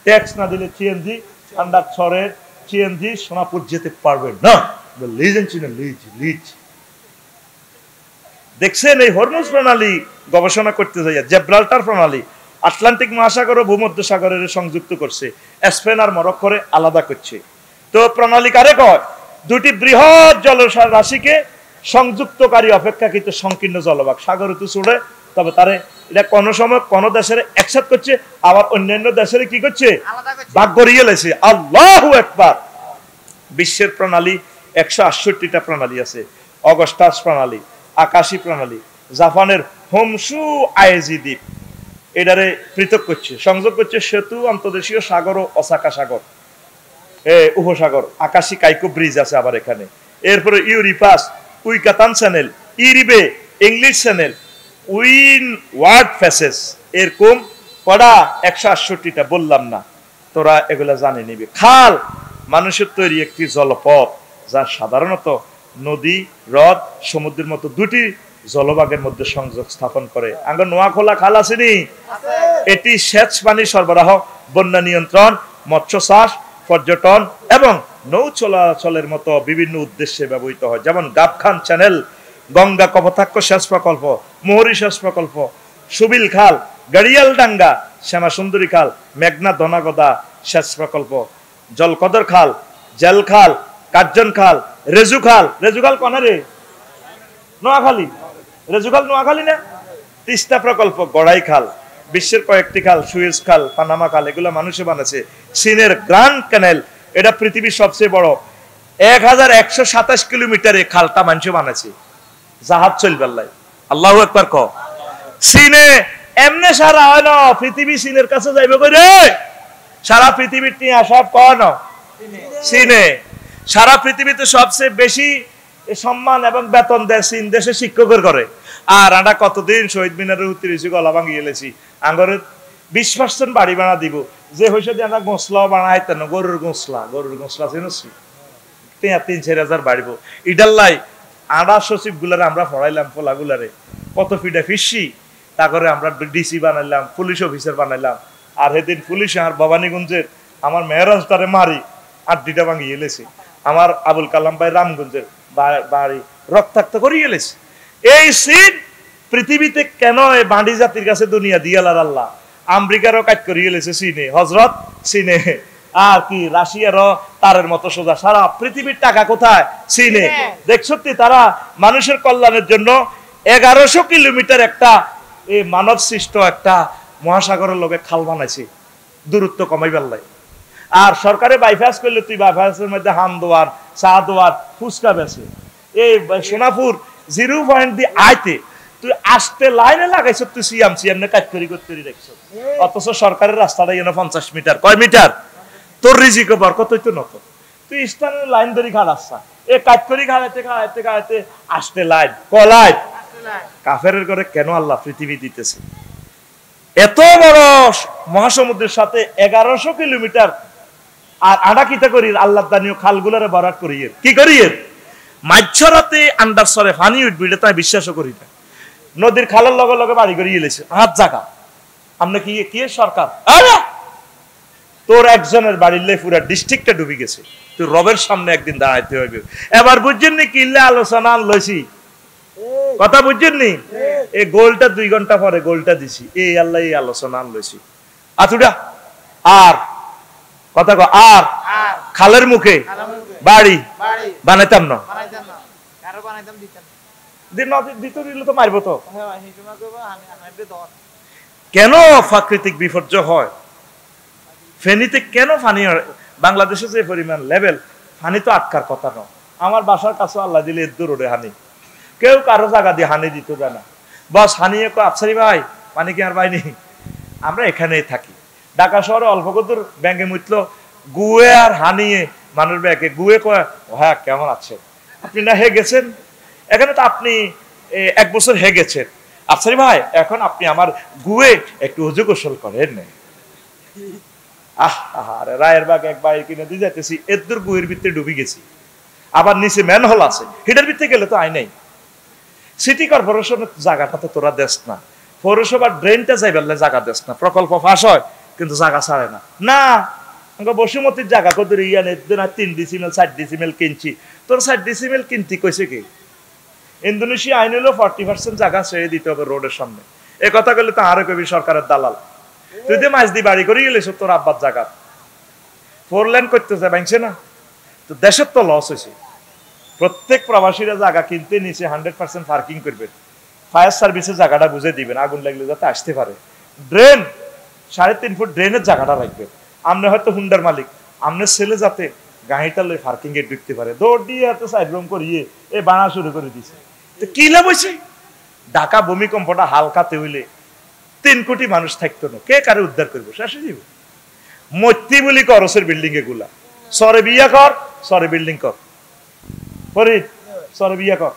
ট্যাক্স না দিলে সিএনজি ঠান্ডা ছড়ের সিএনজি সোনাপুর যেতে পারবে না লিজ দেখছেন এই হরমুজ প্রণালী গবেষণা করতে যাইয়া জিব্রাল্টার প্রণালী আটলান্টিক মহাসাগর ও ভূমধ্য সাগরের সংযুক্ত করছে স্পেন আর মরক্কোরে আলাদা করছে তো প্রণালী কারে কয় দুটি বৃহৎ জলরাশিকে সংযুক্তকারী অপেক্ষাকৃত সংকীর্ণ জলভাগ সাগর তো ছুড়ে তবে তারে এটা কোন সময় কোন দেশের একসাথ করছে আবার অন্যান্য দেশের কি করছে ভাগ করিয়ে লেছে আল্লাহু আকবার বিশ্বের প্রণালী 168টা প্রণালী আছে অগস্টাস প্রণালী আকাশী প্রণালী জাপানের হোমসু আইজি দ্বীপ এটারে পৃথক করছে সংযোগ করছে সেতু অন্তর্দেশীয় সাগর ও ওসাকা সাগর উপসাগর আকাশী কাইকো ব্রিজ আছে আবার এখানে এরপরে ইউরিপাস উইকাতান চ্যানেল ইরিবে English channel windward faces এরকম কড়া 168টা বললাম না তোরা এগুলা জানে নিবি খাল মানুষের তৈরি একটি জলপথ যা সাধারণত নদী হ্রদ সমুদ্রের মতো দুটি জলভাগের মধ্যে সংযোগ স্থাপন করে আঙ্গ নোয়াখোলা খাল আসেনি এটি সেচ পানি সরবরাহ বন্যা নিয়ন্ত্রণ মৎস্য চাষ পর্যটন এবং নৌ চলাচলের মতো বিভিন্ন উদ্দেশ্যে ব্যবহৃত হয় যেমন গাবখান চ্যানেল গঙ্গা কপোতাক্ষ সেচ প্রকল্প মোহরী সেচ প্রকল্প সুবিল খাল গাড়িয়ালডাঙ্গা শ্যামা সুন্দরী খাল মেঘনা ধনাগদা সেচ প্রকল্প জলকদর খাল জেল খাল কার্জন খাল রেজু খাল কোনে রে নোয়াখালী রেজু খাল নোয়াখালী না তিস্তা প্রকল্প গড়াই খাল বিশ্বের কয়েকটি খাল সুয়েজ খাল পানামা খাল এগুলো মানুষে বানাচ্ছে চীনের গ্র্যান্ড ক্যানেল এটা পৃথিবীর সবচেয়ে বড় 1127 কিলোমিটারে খালটা মানুষে বানাচ্ছে জাহাজ চলবার লাই আল্লাহু আকবার ক চীনে এমনে সারা হয় না পৃথিবী চীনের কাছে যাইবে কই রে সারা পৃথিবীর নিয়ে সব কোন চীনে সারা পৃথিবীতে সবচেয়ে বেশি সম্মান এবং বেতন দেয় চীন দেশে শিক্ষকের করে আর আমরা কতদিন শহীদ মিনারের উত্তরেছি গলা ভাঙিয়ে এলেছি আঙ্গরে 20% বাড়ি বানা দিব যে হইছে দিয়ে আমরা গোসলা বানাইতে না গরুর গোসলা চিনছি 3,000 বাড়িব ইডাল্লাই আড়া সচিব গুলারে আমরা পড়াইলাম পোলাগুলারে কত ফিডা ফিসি তারপরে আমরা ডিসি বানাইলাম পুলিশ অফিসার বানাইলাম আর সেদিন পুলিশ আর ভবানীগঞ্জের আমার মেহরাজটারে মারি আর দিটা ভাঙিয়ে এলেছি আমার আবুল কালাম ভাই রামগঞ্জের বাড়ি রক্তাক্ত করিয়ে এলেছি এই সিন পৃথিবীতে কেন এই বাঁধি জাতির কাছে দুনিয়া দিয়ালার আল্লাহ আমেরিকারও কাজ করিয়ে এলেছে চীনে হজরত চীনে আর কি রাশিয়ারও তারের মতো সোজা সারা পৃথিবীর টাকা কোথায় চীনে দেখছতি তারা মানুষের কল্যাণের জন্য 1100 কিলোমিটার একটা এই মানব সৃষ্ট একটা মহাসাগরের লগে খাল বানাইছে দূরত্ব কমাইবার লাই আর সরকারে বাইপাস করলে তুই বাইপাসের মধ্যে হাম দোয়ার চা দোয়ার ফুচকা বেছে এই সোনাপুর 0 পয়েন্ট দিয়ে আইতে তুই আসতে লাইনে লাগাইছ তুই সিএম কাজ করতে দেখছো অথচ সরকারের রাস্তাটা 50 মিটার কয় মিটার তোর রিজিকে বরকত হইতো নত তুই স্থানের লাইন ধরে খাড়াচ্ছা, এ কাজ করি খাড়াইতে খাড়াইতে খাড়াইতে আসতে লাইন কলাই কাফেরের করে কেন আল্লাহ পৃথিবী দিতেছে? এত বড় মহাসমুদ্রের সাথে 1100 কিলোমিটার, আর আডা কিতা করি আল্লাহ দানীয় খালগুলারে বরাট করিয়ে কি করিয়ে মাঝরাতে আন্ডার সরে ফানি উঠবি, এটা তাই বিশ্বাসও করি না। নদীর খালের লগে লগে বাড়ি করিয়ে এলেছে হাত জায়গা, আমরা কি কি সরকার তোর একজনের বাড়ির লে পুরা ডিস্ট্রিক্টটা ডুবি গেছে, তুই রবের সামনে একদিন দাঁড়াইতে হইবে। এবার বুঝছেন নি কিল্লে আলোচনা লইছি, কথা বুঝছেন নি? এই গোলটা 2 ঘন্টা পরে গোলটা দিছি, এই আল্লাহ এই আলোচনা লইছি। আতুডা আর কথা কো আর খালের মুখে বাড়ি বানাইতাম না, কেন প্রাকৃতিক বিপর্যয় হয়? ফেনীতে কেন পানি, বাংলাদেশে যে পরিমাণ লেভেল পানি তো আটকার কথা নয়। আমার বাসার কাছে আল্লাহ দিলে এদ্দু রোডে হানি, কেউ কারো জায়গা দিয়ে হানি দিত জানা, বস হানিয়ে আফসারি ভাই পানি কি আর পাইনি। আমরা এখানেই থাকি, ঢাকা শহরে অল্প কদূর ব্যাঙ্গে মুতল গুয়ে আর হানিয়ে মানুষ ব্যাগে গুয়ে কয় হ্যাঁ কেমন আছে আপনি, না হে গেছেন এখানে তো আপনি 1 বছর হে গেছেন আফসারি ভাই, এখন আপনি আমার গুয়ে একটু উজু গোসল করেন না। আরে রায়ের বাগ এক বাইর কিনে দিয়ে যাইতেছি, এদ্দুর গুয়ের ভিতরে ডুবি গেছি, আবার নিচে ম্যানহোল আছে, হিটার ভিতরে গেলে তো আই নাই। সিটি কর্পোরেশনের জায়গাটা তো তোরা দেশ না, পৌরসভার ড্রেনটা যাই বেললে জায়গা দেশ না, প্রকল্প ফাঁস হয় কিন্তু জায়গা ছাড়ে না। না বসুমতির জায়গা কত ইয়া নেই, 3 ডিসিমেল 4 ডিসিমেল কিনছি, তোর 4 ডিসিমেল কিনতি কইছে কি? ইন্দোনেশিয়া আইন হলো 40% জায়গা ছেড়ে দিতে হবে রোডের সামনে। এ কথা বললে তো আরো কবি সরকারের দালাল, তুই যে মাছ দিয়ে বাড়ি করে গেলে তোর আব্বার জায়গা 4 লেন করতে যায় ভাঙছে না, তো দেশের তো লস হয়েছে। প্রত্যেক প্রবাসীরা জায়গা কিনতে নিচে 100% পার্কিং করবেন, ফায়ার সার্ভিসের জায়গাটা বুঝে দিবেন, আগুন লাগলে যাতে আসতে পারে। ড্রেন 3.5 ফুট ড্রেনের জায়গাটা রাখবেন, আপনি হয়তো হুন্ডার মালিক, আপনার ছেলে যাতে গাড়িটা লই পার্কিং এ ঢুকতে পারে, দৌড় দিয়ে এত সাইড রুম করিয়ে এ বানা শুরু করে দিছে। তো কি লাভ হয়েছে? ঢাকা ভূমিকম্পটা হালকাতে হইলে 3 কোটি মানুষ থাকতো না, কে কারে উদ্ধার করবো? শেষে দিব মৈত্রী বলি করসের বিল্ডিং এগুলা, সরে বিয়া কর, সরে বিল্ডিং কর, ফরিদ সরে বিয়া কর,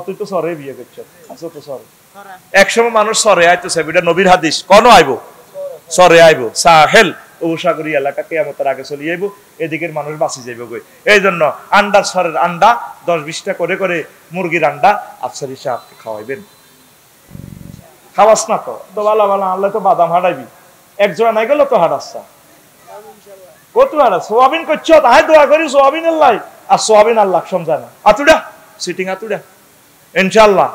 তুই তো সরে বিয়ে করছ, আচ্ছা তো সরে। একসময় মানুষ সরে আইতেছে, এটা নবীর হাদিস, কোন আইবো সরে আইবো, সাহেল উপসাগরী এলাকা কিয়ামতের আগে চলে যাইব, এদিকের মানুষ বাঁচি যাইব গই। এই জন্য আন্ডার সরের আন্ডা 10-20টা করে করে মুরগির আন্ডা আফসারি সাহেব খাওয়াইবেন। খাওয়াস না তো ভালো ভালো আনলে তো বাদাম হাঁটাইবি, একজোড়া নাই গেল তো হাঁটাচ্ছা কত হাঁটা সোয়াবিন করছ, তাই দোয়া করি সোয়াবিন আল্লাহ, আর সোয়াবিন আল্লাহ সমঝায় না। আতুডা সিটিং আতুডা ইনশাআল্লাহ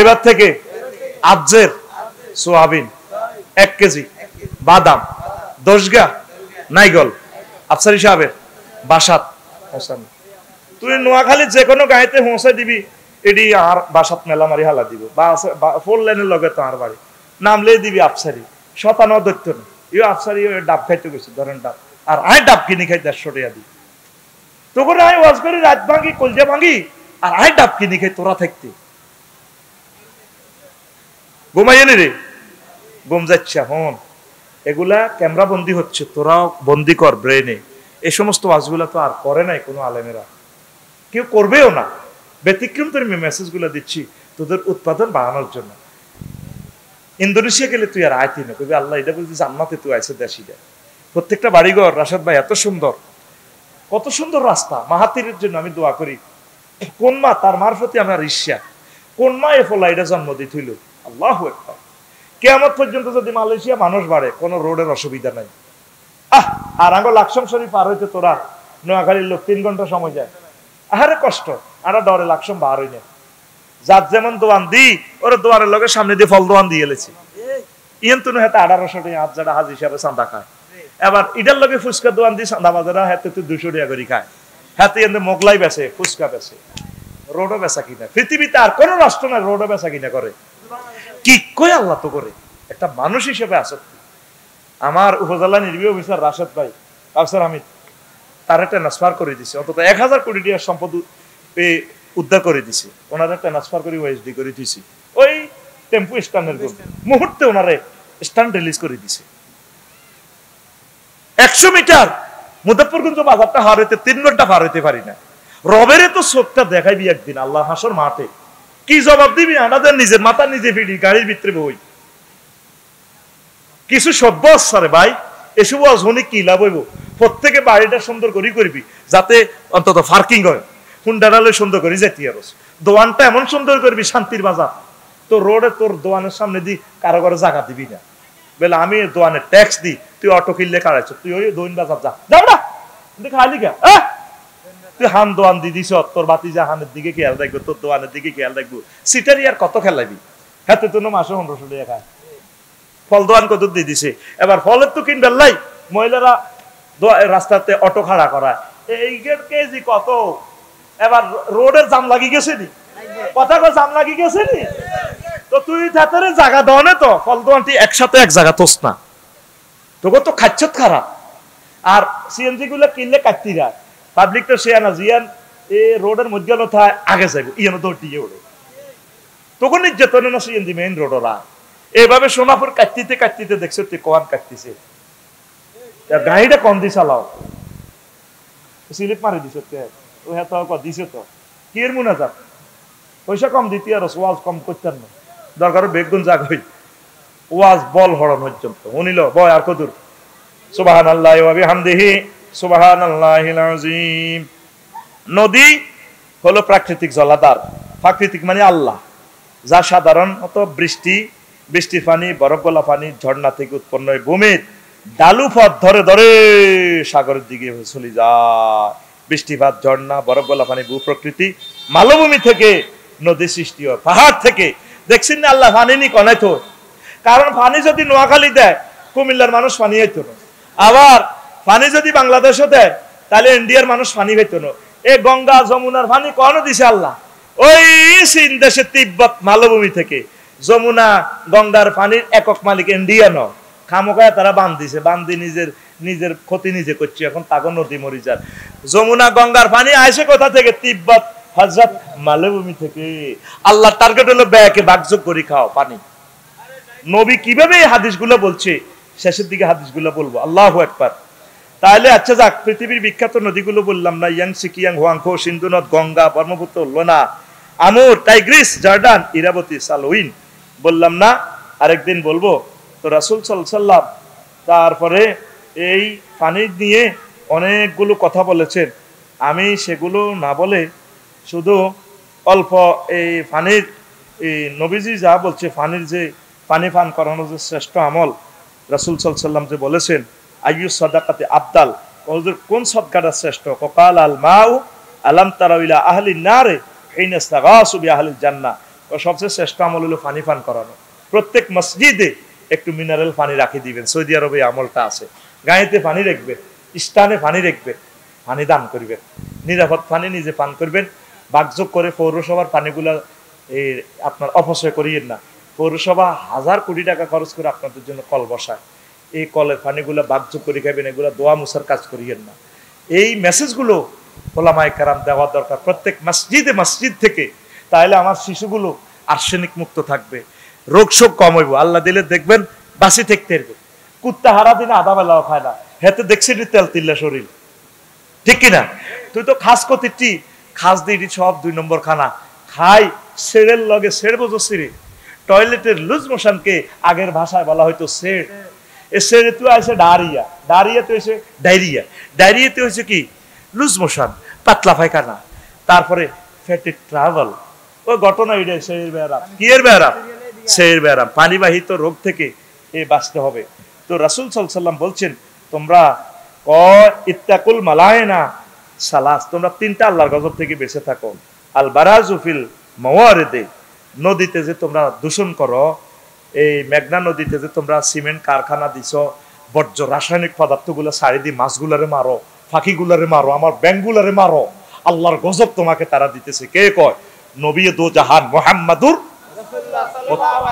এবার থেকে আজের সোয়াবিন 1 কেজি, বাদাম 10 গা নাইগল আফসারি সাহেবের বাসাত হোসেন, তুই নোয়াখালী যে কোনো গাড়িতে পৌঁছে দিবি, এডি আর বাসাত মেলা মারি হালা দিব, 4 লেনের লগে তো আর বাড়ি নামলে দিবি আফসারি, 57 দৈত্য না ইউ আফসারি ডাব খাইতে গেছে ধরেন ডাব, আর আয় ডাব কিনে খাই 150 টাকা দিই, তখন আয় ওয়াজ করি রাত ভাঙি কলজা ভাঙি, আর আয় ডাব কিনে খাই তোরা থাকতে ঘুমাইয়ে রে ঘুম যাচ্ছে। হন এগুলা ক্যামেরা বন্দি হচ্ছে, তোরাও বন্দি কর ব্রেনে। এই সমস্ত ওয়াজগুলা তো আর করে নাই কোনো আলেমেরা, কেউ করবেও না। ব্যতিক্রম তোর মেসেজগুলো দিচ্ছি তোদের উৎপাদন বাড়ানোর জন্য। ইন্দোনেশিয়া গেলে তুই আর আয়তি না, কবি আল্লাহ এটা বলছি জান্নাতে তুই আইসে দেশিটা, প্রত্যেকটা বাড়িঘর রাশেদ ভাই এত সুন্দর, কত সুন্দর রাস্তা। মাহাতিরের জন্য আমি দোয়া করি, কোন মা তার মারফতে আমার ঈর্ষা, কোন মা এ ফলা এটা জন্ম দিয়ে থইল। আল্লাহু আকবার। কিয়ামত পর্যন্ত যদি মালয়েশিয়া মানুষ বাড়ে, কোনো রোডের অসুবিধা নাই। আর আঙ্গ লাকসাম শরীফ পার হইতে তোরা নোয়াখালীর লোক 3 ঘন্টা সময় যায়, আহারে কষ্ট। আর ডরে লাকসাম বার হই না, যার যেমন দোয়ান দি ওরা দোয়ারের লগে সামনে দিয়ে ফল দোয়ান দিয়ে এলেছি, ইয়েন তুন হাতে 1800 টাকা হাত যারা হাজ হিসাবে চাঁদা খায়। এবার ইটার লগে ফুচকা দোয়ান দি চাঁদা বাজারা হাতে তুই 200 টাকা করে খায়, হাতে এনে মোগলাই বেচে, ফুচকা বেচে, রোডও বেচা কিনা। পৃথিবীতে আর কোন রাষ্ট্র না রোডও বেচা কিনা করে, কি কই আল্লাহ তো করে। একটা মানুষ হিসেবে আসক্তি। আমার উপজেলা নির্বাহী অফিসার রাশেদ ভাই আফসার হামিদ, তার ট্রান্সফার করে দিছে, অন্তত 1000 কোটি টাকার সম্পদ উদ্ধার করে দিছে, ওনারা ট্রান্সফার করে ওএসডি করে দিছি, ওই টেম্পু স্ট্যান্ডের মুহূর্তে ওনারে স্ট্যান্ড রিলিজ করে দিছে। 100 মিটার মুজাফফরগঞ্জ বাজারটা পার হইতে 3 ঘন্টা পার হইতে পারি না। রবেরে তো চোখটা দেখাইবি একদিন আল্লাহ হাসর মাঠে, কি জবাব দিবি? আমাদের নিজের মাথা নিজে ফিরি গাড়ির ভিতরে বই কিছু সভ্য আসারে ভাই, এসব অজনে কি লাভ হইব? প্রত্যেকে বাড়িটা সুন্দর করে করবি যাতে অন্তত পার্কিং হয়, হুন্ডারালে সুন্দর করে যেতে আর দোয়ানটা এমন সুন্দর করবি শান্তির বাজার, তো রোডে তোর দোয়ানের সামনে দি কারো কারো জায়গা দিবি না, বলে আমি দোয়ানের ট্যাক্স দিই, তুই অটো কিনলে কারাইছ, তুই ওই দোয়ান বাজার যা যাও না খালি গা, তুই হান দোয়ান দি দিস, তোর বাতি যা হানের দিকে খেয়াল রাখবো, তোর দোয়ানের দিকে খেয়াল রাখবো, সিটারি আর কত খেলাবি, হ্যাঁ তুই মাসে 1500 টাকা খায়, ফল দোয়ান কত দিয়ে দিছে। এবার ফলের তো কিনবে লাই, মহিলারা রাস্তাতে অটো খাড়া করা, এই কেজি কত, এবার রোডের জাম লাগি গেছে নি, কথা কো জাম লাগি গেছে নি, তো তুই তাতে জায়গা দাও না, তো ফল দোয়ানটি একসাথে এক জায়গা তোস না, তোকে তো খাচ্ছত খারাপ। আর সিএনজি গুলো কিনলে কাটতি রাখ, পাবলিক তো সে না জিয়ান এ রোডের মধ্যে নথায় আগে যাইব, ইয়ানো দৌড় দিয়ে ওড়ে, তখন নির্যাতন না সিএনজি মেইন রোডরা এভাবে সোনাপুর কাটতিতে কাটতিতে দেখছো তুই কোয়ান কাটতিছে, গাড়িটা কম দি চালাও, স্লিপ মারি দিছ ওই হাত দিছ তো কি এর মুনা যাক, পয়সা কম দিতি আর ওয়াজ কম করতেন না, দরকার বেগুন জাগ হই ওয়াজ বল হরণ পর্যন্ত উনিল বয় আর কদুর সুবহানাল্লাহি ওয়া বিহামদিহি সুবহানাল্লাহিল আযীম। নদী হলো প্রাকৃতিক জলাধার, প্রাকৃতিক মানে আল্লাহ, যা সাধারণত বৃষ্টির পানি, বরফ গলা পানি, ঝর্ণা থেকে উৎপন্ন হয়, ভূমির ডালু পথ ধরে ধরে সাগরের দিকে চলে যায়। বৃষ্টিপাত, ঝর্ণা, বরফ গলা পানি, ভূপ্রকৃতি, মালভূমি থেকে নদী সৃষ্টি হয়, পাহাড় থেকে দেখছেন না আল্লাহ পানি নি কনাই তো, কারণ পানি যদি নোয়াখালী দেয় কুমিল্লার মানুষ পানি হইতো না, আবার পানি যদি বাংলাদেশও দেয় তাহলে ইন্ডিয়ার মানুষ পানি হইতো না। এ গঙ্গা যমুনার পানি কোন দিছে আল্লাহ? ওই চীন দেশের তিব্বত মালভূমি থেকে যমুনা গঙ্গার পানির একক মালিক ইন্ডিয়া নয়, খামোকায় তারা বাঁধ দিছে, বান্ধি নিজের ক্ষতি নিজে করছে, এখন তাকে নদী মরি যার। যমুনা গঙ্গার পানি আইসে কোথা থেকে? তিব্বত হযরত মালভূমি থেকে। আল্লাহ টার্গেট হলো ব্যাকে বাগযোগ করে খাও পানি। নবী কিভাবে এই হাদিসগুলো বলছে, শেষের দিকে হাদিসগুলো বলবো, আল্লাহু আকবার। তাহলে আচ্ছা যাক, পৃথিবীর বিখ্যাত নদীগুলো বললাম না, ইয়াংসি, কিয়াং, হুয়াংখো, সিন্ধু নদ, গঙ্গা, ব্রহ্মপুত্র, লোনা, আমুর, টাইগ্রিস, জর্ডান, ইরাবতী, সালউইন বললাম না, আরেকদিন বলবো। তো রাসূল সাল্লাল্লাহু আলাইহি ওয়াসাল্লাম তারপরে এই পানি নিয়ে অনেকগুলো কথা বলেছেন, আমি সেগুলো না বলে শুধু অল্প এই পানির, এই নবীজি যা বলছে পানির যে পানি পান করানো যে শ্রেষ্ঠ আমল, রাসূল সাল্লাল্লাহু আলাইহি ওয়াসাল্লাম যে বলেছেন আইয়ু সাদাকাতে আবদাল, কোন সদকাটা শ্রেষ্ঠ? কাল আল মাউ আলাম তারা ইলা আহলিন নারে হিনা ইস্তাগাসু বিআহলিল জান্নাহ, সবচেয়ে শ্রেষ্ঠ আমল হলো পানি পান করানো। প্রত্যেক মসজিদে একটু মিনারেল পানি রাখি দিবেন, সৌদি আরবে আমলটা আছে, গায়েতে পানি রাখবেন, স্থানে পানি রাখবেন, পানি দান করবেন, নিরাপদ পানি নিজে পান করবেন, বাগযোগ করে পৌরসভার পানিগুলা এই আপনার অপচয় করিয়েন না। পৌরসভা 1000 কোটি টাকা খরচ করে আপনাদের জন্য কল বসায়, এই কলের পানিগুলো বাগযোগ করে খাবেন, এগুলো দোয়া মুসার কাজ করিয়েন না। এই মেসেজগুলো ওলামায়ে কেরাম দেওয়া দরকার প্রত্যেক মসজিদ থেকে, তাহলে আমার শিশুগুলো আর্সেনিক মুক্ত থাকবে, রোগ শোক কম হইব, আল্লাহ দিলে দেখবেন বাসি থাকতে পারবে। কুত্তা হারা দিনে আধা বেলাও খায় না, হেতে দেখছি তেল তিল্লা শরীর, ঠিক কিনা? তুই তো খাস কতিটি খাস দিই সব 2 নম্বর খানা খাই, সেরের লগে সের বোঝো সিরে, টয়লেটের লুজ মোশনকে আগের ভাষায় বলা হয়তো সের, এ সেরে তুই আছে ডায়রিয়া, ডায়রিয়াতে হয়েছে ডায়রিয়া, ডায়রিয়াতে হয়েছে কি লুজ মোশন, পাতলা পায়খানা, তারপরে ফ্যাটি ট্রাভেল, ওই ঘটনা এটা সের ব্যারাম, কি এর ব্যারাম? সের ব্যারাম, পানিবাহিত রোগ থেকে এ বাঁচতে হবে। তো রাসূল সাল্লাল্লাহু আলাইহি ওয়াসাল্লাম বলছেন তোমরা ইত্তাকুল মালায়না সালাস, তোমরা 3টা আল্লাহর গজব থেকে বেঁচে থাকো। আল বারাজু ফিল মাওয়ারিদে, নদীতে যে তোমরা দূষণ করো, এই মেঘনা নদীতে যে তোমরা সিমেন্ট কারখানা দিছো, বর্জ্য রাসায়নিক পদার্থগুলো ছাড়ি দিয়ে মাছগুলারে মারো, ফাঁকিগুলারে মারো, আমার ব্যাংগুলারে মারো, আল্লাহর গজব তোমাকে তারা দিতেছে। কে কয়? নবী দো জাহান মুহাম্মাদুর রাসূলুল্লাহ।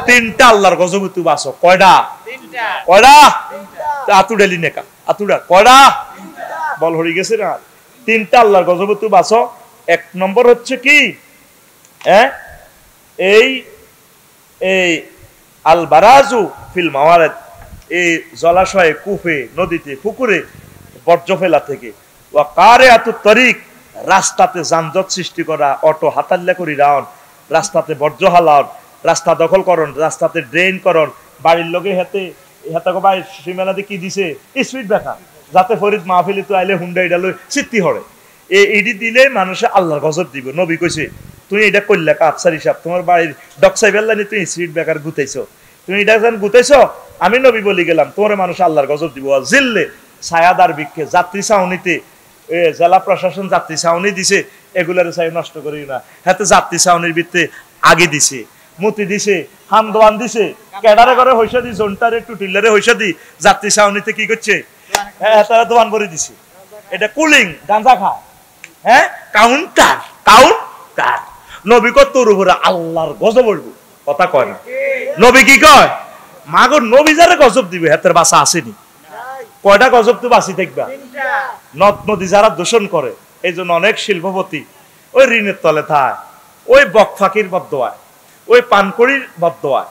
3টা আল্লাহর গজব তুই বাঁচো। কয়টা? 3টা। কয়টা? 3টা। আতুডালি নেকা, আতুডা কয়টা? 3টা। বল হয়ে গেছে না? 3টা আল্লাহর গজব তুই বাঁচো। 1 নম্বর হচ্ছে কি, এই আল বারাজু ফিল মাওয়ারিদ, এই জলাশয়ে, কূপে, নদীতে, পুকুরে বর্জ্য ফেলা থেকে, ওয়া কারিআতুত তরিক, রাস্তাতে যানজট সৃষ্টি করা, অটো হাতাল্লা করি রাউন, রাস্তাতে বর্জ্য হালান, রাস্তা দখল করন, রাস্তাতে ড্রেন করন, বাড়ির লোকে হাতে হাতে বাড়ির সীমানাতে কি দিছে স্পিড ব্রেকার, যাতে ফরিদ মাহফিলে তো আইলে হুন্ডা এটা লই সিদ্ধি হরে। এডি দিলে মানুষে আল্লাহর গজব দিব। নবী কইছে তুমি এটা করলে কাপসার হিসাব, তোমার বাড়ির ডকসাই বেল্লানি তুমি স্পিড ব্রেকার গুতাইছো, তুমি এটা যখন গুতাইছো, আমি নবী বলি গেলাম তোমার মানুষ আল্লাহর গজব দিব। জিল্লে ছায়াদার বৃক্ষে, যাত্রী ছাউনিতে, জেলা প্রশাসন যাত্রী ছাউনি দিছে, এগুলার ছাই নষ্ট করি না। হাতে যাত্রী ছাউনির ভিত্তে আগে দিছে, মতি দিছে, হামদোয়ান দিছে, ক্যাডারে করে হইসা দি, জন্টারে টুটিলারে হইসা দি, যাত্রী ছাউনিতে কি করছে, হ্যাঁ তারা দোয়ান করে দিছে। এটা কুলিং, গাঁজা খায়, হ্যাঁ কাউন্টার কাউন্টার। নবী কত তোর উপরে আল্লাহর গজব বলবো, কথা কয় না। নবী কি কয়, মাগো নবী যারা গজব দিবে হাতের বাসা আসেনি। কয়টা গজব তো বাঁচি থাকবা? নদ নদী যারা দূষণ করে, এই জন্য অনেক শিল্পপতি ওই ঋণের তলে থায়, ওই বকফাকির বদদোয়ায়, ওই পানকড়ির বদদোয়ায়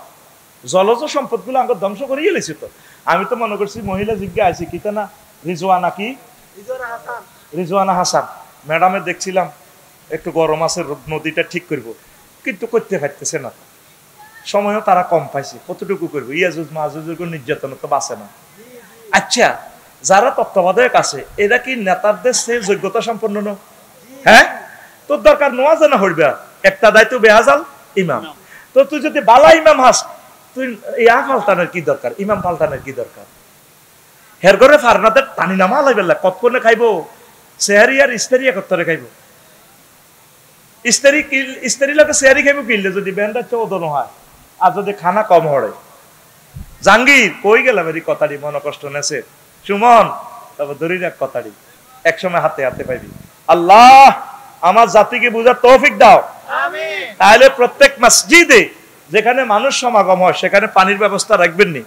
জলজ সম্পদ গুলো আমাকে ধ্বংস করিয়ে গেছি। তো আমি তো মনে করছি মহিলা জিজ্ঞা আছি কিতা না রিজওয়ানা, কি রিজওয়ানা হাসান ম্যাডামে দেখছিলাম একটু গরম আছে, নদীটা ঠিক করবো, কিন্তু করতে পারতেছে না, সময়ও তারা কম পাইছে, কতটুকু করবো? ইয়াজুজ মাহুজের নির্যাতন তো বাঁচে না। আচ্ছা, যারা তত্ত্বাবধায়ক আছে এরা কি নেতাদের সে যোগ্যতা সম্পন্ন ন? হ্যাঁ, তোর দরকার নোয়া জানা হইবা, একটা দায়িত্ব বেহাজাল ইমাম। তো তুই যদি বালা ইমাম হাস, তুই ইয়া পাল্টানোর কি দরকার, ইমাম পাল্টানোর কি দরকার? হের করে ফারনাদের টানি নামা লাইবেলা কতক্ষণে খাইবো, সেহারি আর ইস্তারি একত্তরে খাইবো। ইস্তারি লোকে সেহারি খাইবো কিনলে যদি ব্যান্ডার চৌদন হয়, আর যদি খানা কম হরে। জাঙ্গির কই গেলাম এর কথাটি, মনে কষ্ট নেছে সুমন, তবে ধরি রাখ কথাটি, একসময় হাতে হাতে পাইবি। আল্লাহ আমার জাতিকে বুঝার তৌফিক দাও। তাহলে প্রত্যেক মসজিদে যেখানে মানুষ সমাগম হয় সেখানে পানির ব্যবস্থা রাখবেন নি?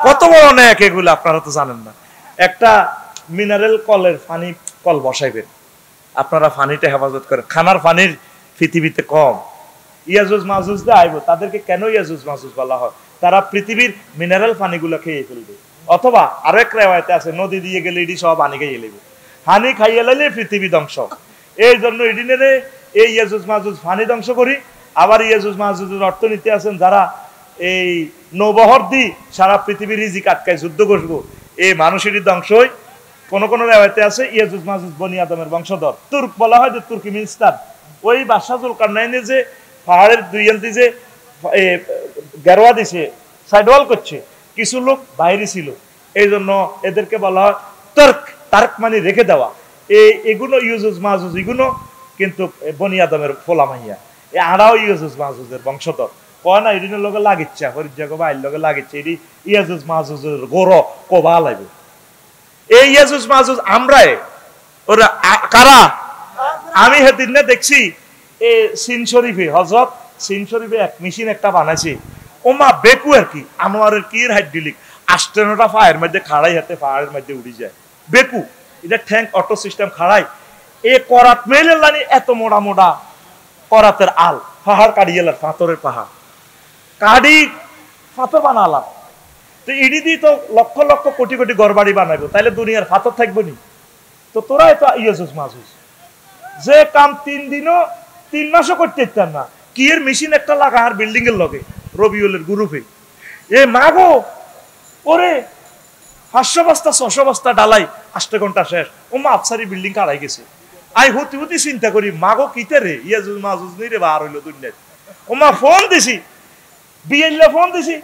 কত বড় অনেক এগুলো আপনারা তো জানেন না। একটা মিনারেল কলের পানি কল বসাইবেন, আপনারা পানিটা হেফাজত করেন। খানার পানির পৃথিবীতে কম, ইয়াজুজ মাহুজ দিয়ে আইব, তাদেরকে কেন ইয়াজুজ মাহুজ বলা হয়? তারা পৃথিবীর মিনারেল পানিগুলো খেয়ে ফেলবে, অথবা আরেক রেওয়ায়তে আছে নদী দিয়ে গেলে এটি সব পানি খাইয়ে নেবে, হানি খাইয়ে লাইলে পৃথিবী ধ্বংস। এই জন্য এডিনেরে এই ইয়াজুজ মাহুজ পানি ধ্বংস করি। আবার ইয়াজুজ মাহুজের অর্থনীতি আছেন যারা এই নৌবহর দি সারা পৃথিবীর রিজিক আটকায় যুদ্ধ করবো, এই মানুষেরই ধ্বংসই। কোন কোন রেওয়ায়তে আছে ইয়াজুজ মাহুজ বনি আদমের বংশধর। তুর্ক বলা হয় যে তুর্কমেনিস্তান, ওই বাদশাহ জুলকারনাইনে যে পাহাড়ের দুই আন্তি যে গেরোয়া দিছে, সাইডওয়াল করছে, কিছু লোক বাইরে ছিল, এই জন্য এদেরকে বলা হয় তুর্ক। তার্ক মানে রেখে দেওয়া। এগুলো ইউজুজ মাহুজ, এগুলো কিন্তু বনি আদমের ফোলামাইয়া, এই আড়াও ইউজুজ মাহুজের বংশধর। কয় না এদিনের লগে লাগিচ্ছে, হরিজাগো বাইর লগে লাগিচ্ছে, এটি ইয়াজুজ মাহুজের গোর কবা লাগবে। এই ইয়াজুজ মাহুজ আমরাই, ওরা কারা? আমি সেদিন না দেখছি এই সিন শরীফে, হজরত সিন শরীফে এক মেশিন একটা বানাইছে, ওমা বেকু আর কি আনোয়ারের কি হাইড্রোলিক আষ্টেনোটা ফায়ার মধ্যে খাড়াই হাতে পাহাড়ের মধ্যে উড়ি যায়। বেকু এটা ট্যাঙ্ক অটো সিস্টেম খাড়াই, এ করাত মেলে লানি এত মোড়া মোড়া করাতের আল পাহাড় কাটিয়ে এলার, পাথরের পাহাড় কাটি পাথর বানালাম। তো ইডি দিয়ে তো লক্ষ লক্ষ কোটি কোটি ঘর বাড়ি বানাইবো, তাইলে দুনিয়ার পাথর থাকবো নি? তো তোরাই তো ইয়াজুজ মাহুজ, যে কাম 3 দিনও 3 মাসও করতে ইচ্ছান না, কি এর মেশিন একটা লাগা আর বিল্ডিং এর লগে রবিউলের গ্রুপে এ মাগো ওরে 500 বস্তা 600 বস্তা ডালাই 8 ঘন্টা শেষ। ও মা আফসারি বিল্ডিং কাড়াই গেছে। আই হতি হতি চিন্তা করি মাগো কিতে রে ইয়াজুজ মাহুজ নি রে বার হইলো দুনিয়ায়। ও মা ফোন দিছি, বিএলএ ফোন দিছি,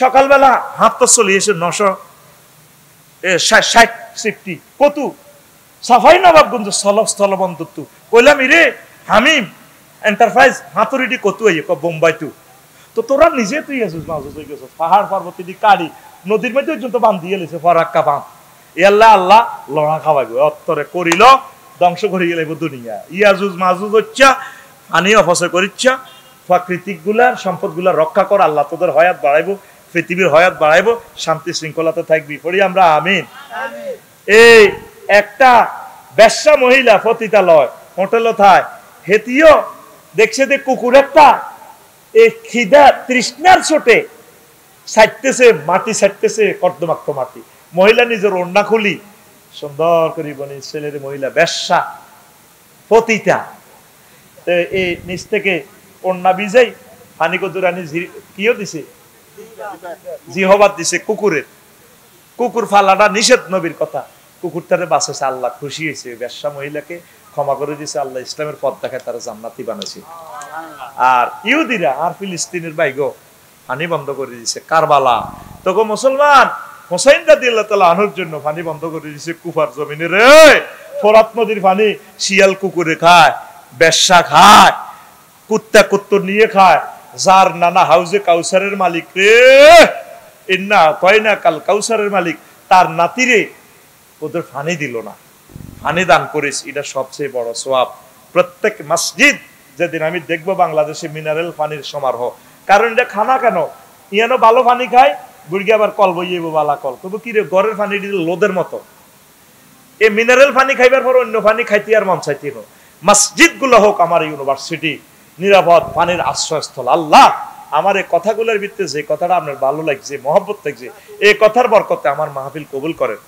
সকালবেলা হাত তো চলে এসে 960 সিফটি কত সাফাই নবাবগঞ্জ স্থলবন্দর কইলাম রে হামিম এন্টারপ্রাইজ হাতুরিটি কত বোম্বাই তো তোরা নিজে তুই আসিস মাহুজ হয়ে গেছিস, পাহাড় পর্বত দি কাড়ি নদীর মধ্যে পর্যন্ত বান দিয়ে লেছে ফরাক্কা বান। আল্লাহ আল্লাহ লড়া খাওয়াইব, অত্তরে করিল ধ্বংস করিয়ে লাইব দুনিয়া। ইয়াজুজ মাহুজ হচ্ছা পানি অপচয় করিচ্ছা, প্রাকৃতিক গুলার সম্পদ গুলা রক্ষা কর। আল্লাহ তোদের হয়াত বাড়াইবো, পৃথিবীর হয়াত বাড়াইবো, শান্তি শৃঙ্খলাতে থাকবি। পড়ি আমরা আমিন। এই একটা বেশ্যা মহিলা পতিতালয় হোটেল থায়, হেতিও দেখছে যে কুকুর একটা এই খিদা তৃষ্ণার ছোটে ছাড়তেছে মাটি, ছাড়তেছে কর্দমাক্ত মাটি। মহিলা নিজের ওড়না খুলি সুন্দর করে বনি ছেলের মহিলা বেশ্যা পতিতা, এই নিচ থেকে অন্যা বিজাই পানি কদুরানি কিও দিছে, জিহবাদ দিছে কুকুরের। কুকুর ফালাটা নিষেধ নবীর কথা, কুকুরটারে বাঁচাইছে, আল্লাহ খুশি হয়েছে, বেশ্যা মহিলাকে ক্ষমা করে দিছে আল্লাহ, ইসলামের পথ দেখায় তারা জান্নাতি বানাইছে। আর ইহুদিরা আর ফিলিস্তিনের বাইগো পানি বন্ধ করে দিছে কারবালা, তখন মুসলমান হোসাইন রাদিয়াল্লাহু তাআলা আনহুর জন্য পানি বন্ধ করে দিছে কুফার জমিনে। রে ফোরাত নদীর পানি শিয়াল কুকুরে খায়, বেশ্যা খায়, কুত্তা কুত্তর নিয়ে খায়। যার নানা হাউজে কাউসারের মালিক রে, ইন্না তয়না কাল কাউসারের মালিক, তার নাতিরে ওদের পানি দিল না, পানি দান করিস, এটা সবচেয়ে বড় সওয়াব। প্রত্যেক মসজিদ যেদিন আমি দেখবো বাংলাদেশে মিনারেল পানির সমারোহ, কারণ এটা খানা কেন ইয়ানো ভালো পানি খায়, বুড়ি আবার কল বইয়ে বালা কল তবু কি রে ঘরের পানি দিল লোদের মতো। এই মিনারেল পানি খাইবার পর অন্য পানি খাইতে আর মন চাইতে না। মসজিদ গুলো হোক আমার ইউনিভার্সিটি, নিরাপদ পানির আশ্রয়স্থল। আল্লাহ আমার এই কথাগুলোর ভিত্তিতে যে কথাটা আপনার ভালো লাগছে, মহব্বত লাগছে, এই কথার বরকতে আমার মাহফিল কবুল করেন।